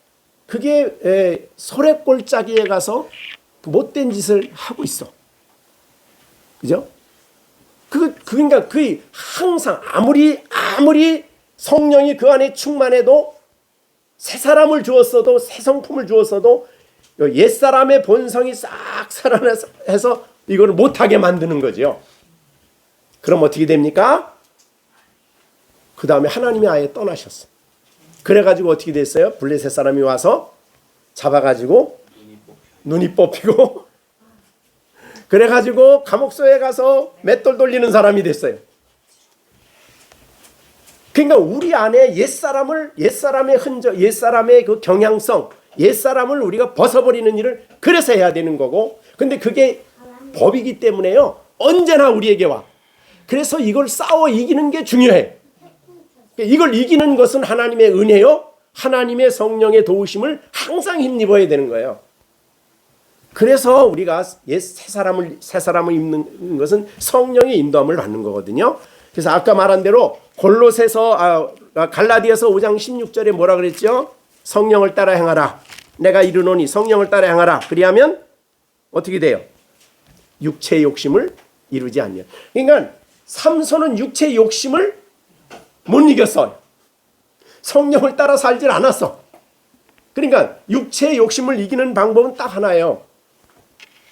소래골짜기에 가서 못된 짓을 하고 있어. 그죠? 그러니까 그 항상 아무리 성령이 그 안에 충만해도 새 사람을 주었어도 새 성품을 주었어도 옛사람의 본성이 싹 살아나서 이걸 못하게 만드는 거죠. 그럼 어떻게 됩니까? 그 다음에 하나님이 아예 떠나셨어. 그래가지고 어떻게 됐어요? 블레셋 사람이 와서 잡아가지고 눈이 뽑히고 그래가지고 감옥소에 가서 맷돌 돌리는 사람이 됐어요. 그러니까 우리 안에 옛사람의 흔적, 옛사람의 그 경향성, 옛사람을 우리가 벗어버리는 일을 그래서 해야 되는 거고, 근데 그게 법이기 때문에요. 언제나 우리에게 와. 그래서 이걸 싸워 이기는 게 중요해. 이걸 이기는 것은 하나님의 은혜요. 하나님의 성령의 도우심을 항상 힘입어야 되는 거예요. 그래서 우리가 새 사람을 입는 것은 성령의 인도함을 받는 거거든요. 그래서 아까 말한 대로 갈라디아서 5장 16절에 뭐라 그랬죠? 성령을 따라 행하라. 내가 이르노니 성령을 따라 행하라. 그리하면 어떻게 돼요? 육체의 욕심을 이루지 않냐. 그러니까 삼손은 육체의 욕심을 못 이겼어요. 성령을 따라 살질 않았어. 그러니까 육체의 욕심을 이기는 방법은 딱 하나예요.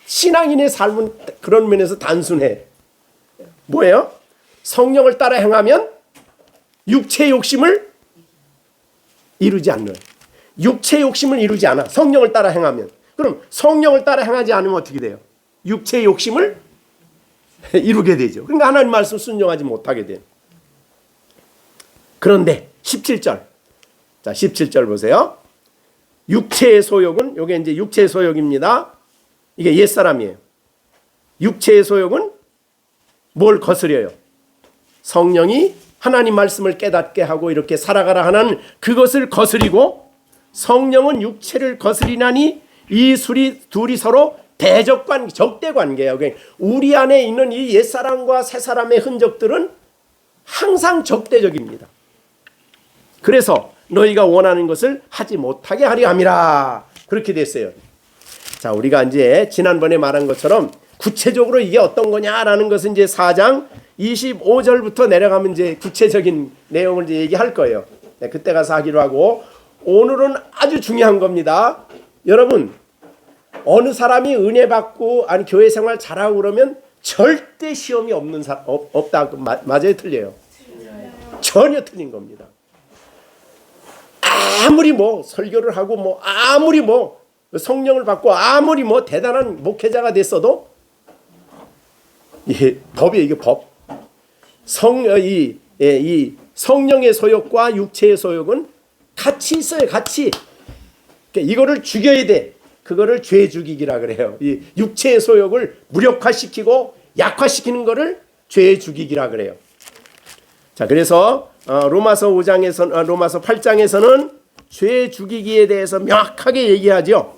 신앙인의 삶은 그런 면에서 단순해. 뭐예요? 성령을 따라 행하면 육체의 욕심을 이루지 않는. 육체의 욕심을 이루지 않아. 성령을 따라 행하면. 그럼 성령을 따라 행하지 않으면 어떻게 돼요? 육체의 욕심을 이루게 되죠. 그러니까 하나님 말씀 순종하지 못하게 돼요. 그런데 17절. 자, 17절 보세요. 육체의 소욕은, 요게 이제 육체의 소욕입니다. 이게 옛사람이에요. 육체의 소욕은 뭘 거스려요? 성령이 하나님 말씀을 깨닫게 하고 이렇게 살아가라 하는 그것을 거스리고, 성령은 육체를 거스리나니 이 둘이 서로 적대 관계예요. 우리 안에 있는 이 옛사람과 새사람의 흔적들은 항상 적대적입니다. 그래서 너희가 원하는 것을 하지 못하게 하려 함이라. 그렇게 됐어요. 자, 우리가 이제 지난번에 말한 것처럼 구체적으로 이게 어떤 거냐라는 것은 이제 4장 25절부터 내려가면 이제 구체적인 내용을 이제 얘기할 거예요. 네, 그때 가서 하기로 하고, 오늘은 아주 중요한 겁니다. 여러분, 어느 사람이 은혜 받고 교회 생활 잘하고 그러면 절대 시험이 없다. 맞아요, 틀려요? 전혀 틀린 겁니다. 아무리 설교를 하고 아무리 성령을 받고 아무리 대단한 목회자가 됐어도 법이에요. 이게 법. 이 성령의 소욕과 육체의 소욕은 같이 있어요. 같이. 그러니까 이거를 죽여야 돼. 그거를 죄 죽이기라 그래요. 이 육체의 소욕을 무력화시키고 약화시키는 거를 죄 죽이기라 그래요. 자, 그래서 로마서 8장에서는 죄 죽이기에 대해서 명확하게 얘기하죠.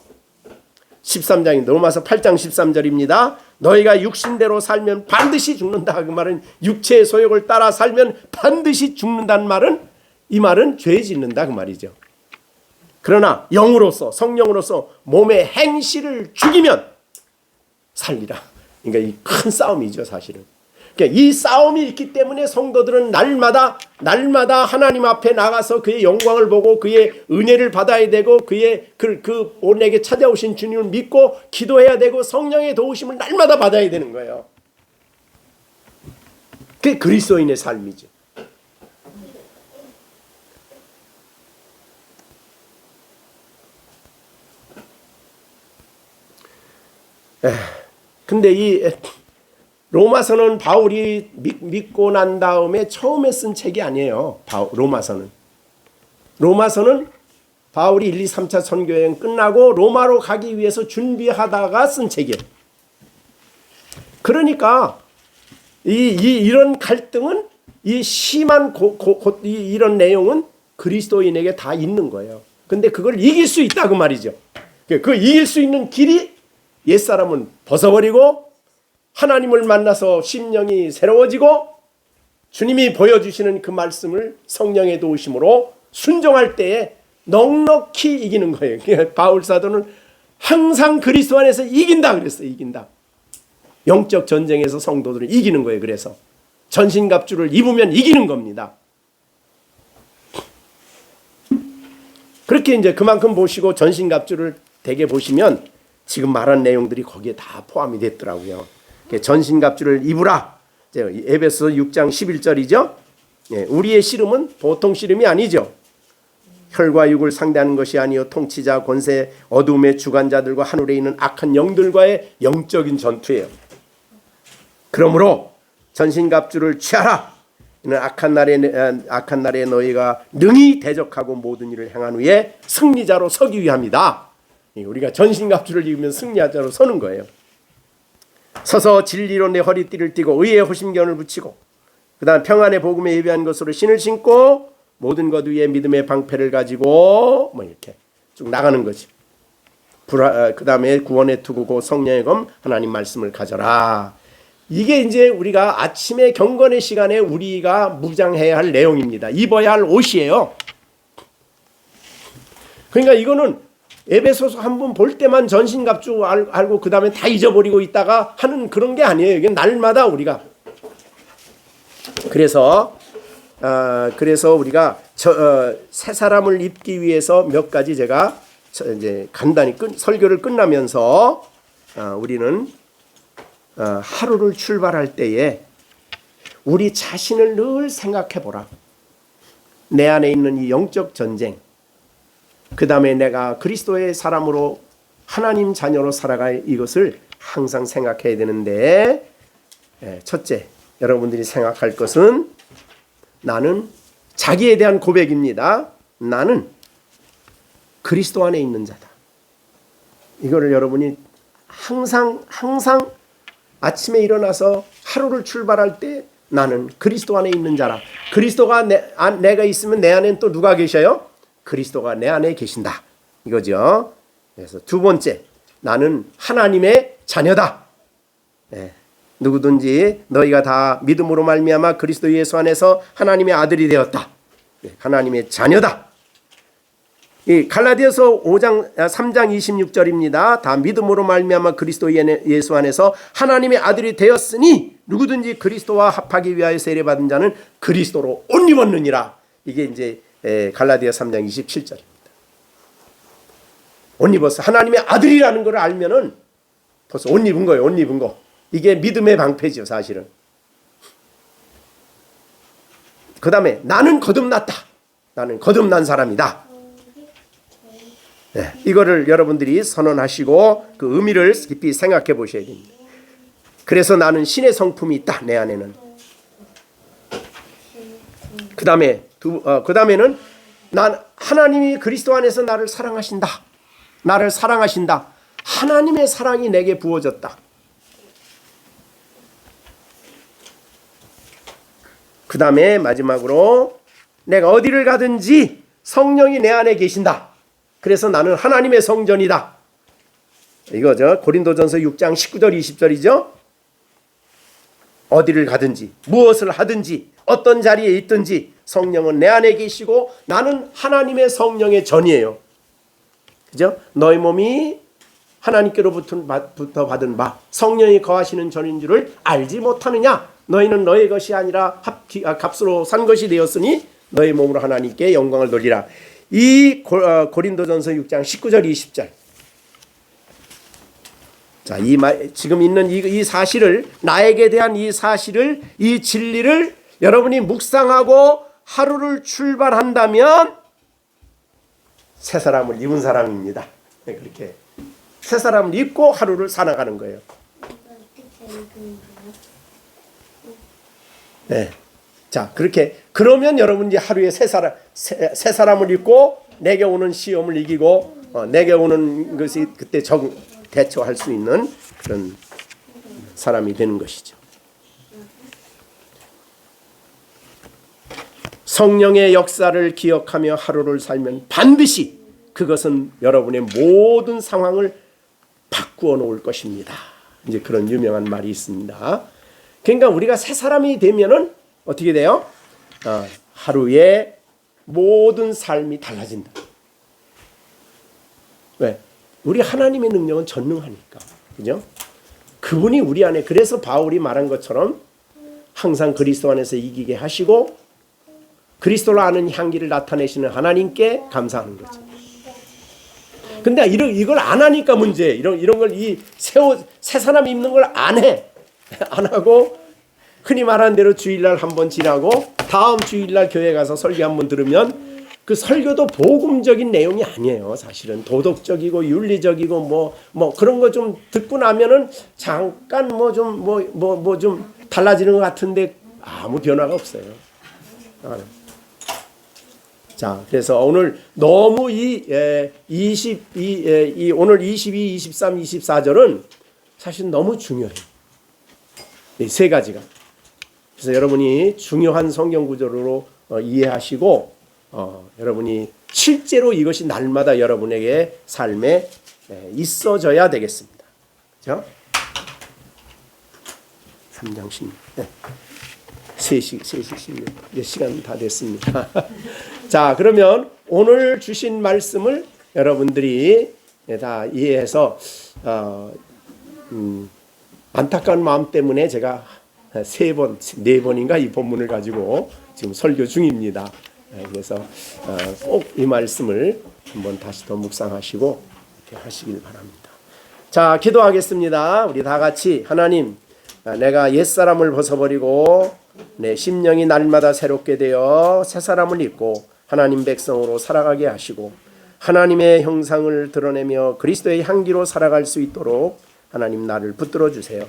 13장인데 로마서 8장 13절입니다. 너희가 육신대로 살면 반드시 죽는다. 그 말은 육체의 소욕을 따라 살면 반드시 죽는다는 말은, 이 말은 죄 짓는다 그 말이죠. 그러나 영으로서, 성령으로서 몸의 행실을 죽이면 살리라. 그러니까 이 큰 싸움이죠 사실은. 그러니까 이 싸움이 있기 때문에 성도들은 날마다 하나님 앞에 나가서 그의 영광을 보고 그의 은혜를 받아야 되고 그의 그 오늘에게 찾아오신 주님을 믿고 기도해야 되고 성령의 도우심을 날마다 받아야 되는 거예요. 그게 그리스도인의 삶이죠. 근데 이 로마서는 바울이 믿고 난 다음에 처음에 쓴 책이 아니에요. 로마서는 바울이 1, 2, 3차 선교여행 끝나고 로마로 가기 위해서 준비하다가 쓴 책이에요. 그러니까 이런 갈등은, 이 심한 이런 내용은 그리스도인에게 다 있는 거예요. 근데 그걸 이길 수 있다 그 말이죠. 그 이길 수 있는 길이 옛사람은 벗어버리고 하나님을 만나서 심령이 새로워지고 주님이 보여주시는 그 말씀을 성령의 도우심으로 순종할 때에 넉넉히 이기는 거예요. 바울 사도는 항상 그리스도 안에서 이긴다 그랬어요. 이긴다. 영적 전쟁에서 성도들은 이기는 거예요. 그래서 전신갑주를 입으면 이기는 겁니다. 그렇게 이제 그만큼 보시고 전신갑주를 대개 보시면 지금 말한 내용들이 거기에 다 포함이 됐더라고요. 전신갑주를 입으라. 에베소 6장 11절이죠. 우리의 씨름은 보통 씨름이 아니죠. 혈과 육을 상대하는 것이 아니요 통치자, 권세, 어둠의 주관자들과 하늘에 있는 악한 영들과의 영적인 전투예요. 그러므로 전신갑주를 취하라. 이는 악한 날에 너희가 능히 대적하고 모든 일을 행한 후에 승리자로 서기 위함이다. 우리가 전신갑주를 입으면 승리자로 서는 거예요. 서서 진리로 내 허리띠를 띠고 의의 호심견을 붙이고 그 다음 평안의 복음에 예비한 것으로 신을 신고 모든 것 위에 믿음의 방패를 가지고 이렇게 쭉 나가는 거지. 그 다음에 구원의 투구고 성령의 검 하나님 말씀을 가져라. 이게 이제 우리가 아침에 경건의 시간에 우리가 무장해야 할 내용입니다. 입어야 할 옷이에요. 그러니까 이거는 에베소서 한번 볼 때만 전신갑주 알고 그 다음에 다 잊어버리고 있다가 하는 그런 게 아니에요. 이게 날마다 우리가. 그래서 우리가 새 사람을 입기 위해서 몇 가지 제가 이제 간단히 설교를 끝나면서 우리는 하루를 출발할 때에 우리 자신을 늘 생각해 보라. 내 안에 있는 이 영적 전쟁. 그 다음에 내가 그리스도의 사람으로 하나님 자녀로 살아갈 이것을 항상 생각해야 되는데, 첫째, 여러분들이 생각할 것은 나는 자기에 대한 고백입니다. 나는 그리스도 안에 있는 자다. 이거를 여러분이 항상 아침에 일어나서 하루를 출발할 때 나는 그리스도 안에 있는 자라. 그리스도가 내가 있으면 내 안에는 또 누가 계셔요? 그리스도가 내 안에 계신다. 이거죠. 그래서 두 번째, 나는 하나님의 자녀다. 누구든지 너희가 다 믿음으로 말미암아 그리스도 예수 안에서 하나님의 아들이 되었다. 하나님의 자녀다. 이 갈라디아서 3장 26절입니다. 다 믿음으로 말미암아 그리스도 예수 안에서 하나님의 아들이 되었으니 누구든지 그리스도와 합하기 위하여 세례받은 자는 그리스도로 옷 입었느니라. 이게 이제 갈라디아 3장 27절입니다. 옷 입었어. 하나님의 아들이라는 걸 알면은 벌써 옷 입은 거예요. 옷 입은 거. 이게 믿음의 방패죠, 사실은. 그 다음에 나는 거듭났다. 나는 거듭난 사람이다. 이거를 여러분들이 선언하시고 그 의미를 깊이 생각해 보셔야 됩니다. 그래서 나는 신의 성품이 있다. 내 안에는. 그 다음에는 난 하나님이 그리스도 안에서 나를 사랑하신다. 나를 사랑하신다. 하나님의 사랑이 내게 부어졌다. 그 다음에 마지막으로 내가 어디를 가든지 성령이 내 안에 계신다. 그래서 나는 하나님의 성전이다. 이거죠. 고린도전서 6장 19절 20절이죠. 어디를 가든지 무엇을 하든지 어떤 자리에 있든지 성령은 내 안에 계시고 나는 하나님의 성령의 전이에요. 그죠? 너희 몸이 하나님께로부터 받은 바 성령이 거하시는 전인 줄을 알지 못하느냐? 너희는 너희 것이 아니라 값으로 산 것이 되었으니 너희 몸으로 하나님께 영광을 돌리라. 이 고린도전서 6장 19절 20절. 자, 지금 있는 이 사실을, 나에게 대한 이 사실을, 이 진리를 여러분이 묵상하고 하루를 출발한다면 새 사람을 입은 사람입니다. 그렇게 새 사람을 입고 하루를 살아가는 거예요. 네. 자, 그렇게 그러면 여러분 이제 하루에 새 사람을 입고 내게 오는 시험을 이기고 내게 오는 것이 그때 대처할 수 있는 그런 사람이 되는 것이죠. 성령의 역사를 기억하며 하루를 살면 반드시 그것은 여러분의 모든 상황을 바꾸어 놓을 것입니다. 이제 그런 유명한 말이 있습니다. 그러니까 우리가 새 사람이 되면은 어떻게 돼요? 하루에 모든 삶이 달라진다. 왜? 우리 하나님의 능력은 전능하니까. 그죠? 그분이 우리 안에, 그래서 바울이 말한 것처럼 항상 그리스도 안에서 이기게 하시고 그리스도를 아는 향기를 나타내시는 하나님께 감사하는 거죠. 근데 이걸 안 하니까 문제. 이런 걸 새 사람 입는 걸 안 해. 안 하고 흔히 말하는 대로 주일날 한번 지나고 다음 주일날 교회 가서 설교 한번 들으면 그 설교도 복음적인 내용이 아니에요. 사실은 도덕적이고 윤리적이고 뭐 그런 거 좀 듣고 나면은 잠깐 뭐 좀 달라지는 것 같은데 아무 변화가 없어요. 자, 그래서 오늘 너무 오늘 22, 23, 24절은 사실 너무 중요해요. 이 세 가지가. 그래서 여러분이 중요한 성경 구절로 이해하시고 여러분이 실제로 이것이 날마다 여러분에게 삶에 있어져야 되겠습니다. 그렇죠? 3장 16. 네. 3시 16. 이제 시간 다 됐습니다. 자, 그러면 오늘 주신 말씀을 여러분들이 다 이해해서 안타까운 마음 때문에 제가 3번, 4번인가 이 본문을 가지고 지금 설교 중입니다. 그래서 꼭 이 말씀을 한번 다시 더 묵상하시고 이렇게 하시길 바랍니다. 자, 기도하겠습니다. 우리 다 같이 하나님, 내가 옛사람을 벗어버리고 내 심령이 날마다 새롭게 되어 새 사람을 입고 하나님 백성으로 살아가게 하시고 하나님의 형상을 드러내며 그리스도의 향기로 살아갈 수 있도록 하나님 나를 붙들어 주세요.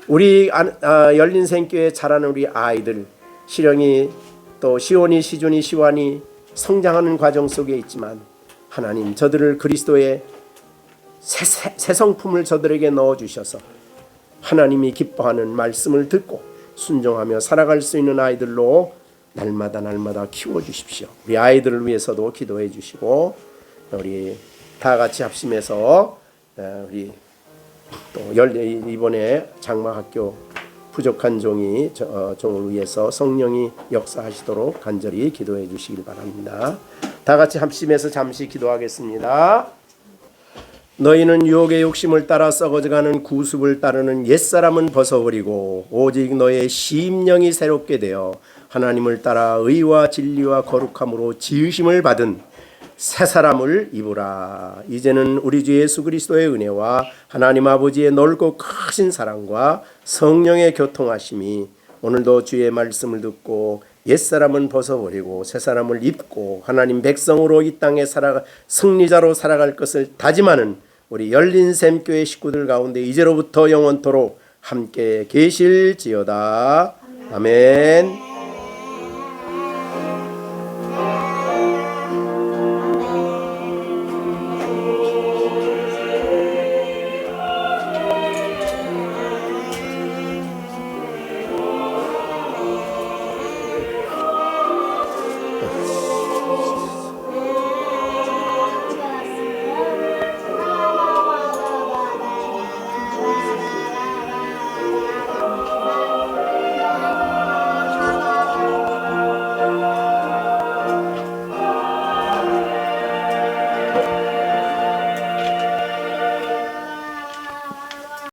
우리 열린 생교회 자라는 우리 아이들, 시령이 또 시온이, 시준이, 시완이 성장하는 과정 속에 있지만 하나님 저들을 그리스도의 새 성품을 저들에게 넣어주셔서 하나님이 기뻐하는 말씀을 듣고 순종하며 살아갈 수 있는 아이들로 날마다 키워주십시오. 우리 아이들을 위해서도 기도해 주시고 우리 다 같이 합심해서 우리 또 이번에 장마학교 부족한 종을 위해서 성령이 역사하시도록 간절히 기도해 주시길 바랍니다. 다 같이 합심해서 잠시 기도하겠습니다. 너희는 유혹의 욕심을 따라 썩어져가는 구습을 따르는 옛사람은 벗어버리고 오직 너의 심령이 새롭게 되어 하나님을 따라 의와 진리와 거룩함으로 지으심을 받은 새 사람을 입으라. 이제는 우리 주 예수 그리스도의 은혜와 하나님 아버지의 넓고 크신 사랑과 성령의 교통하심이 오늘도 주의 말씀을 듣고 옛사람은 벗어버리고 새사람을 입고 하나님 백성으로 이 땅에 승리자로 살아갈 것을 다짐하는 우리 열린샘교회 식구들 가운데 이제로부터 영원토록 함께 계실지어다. 아멘.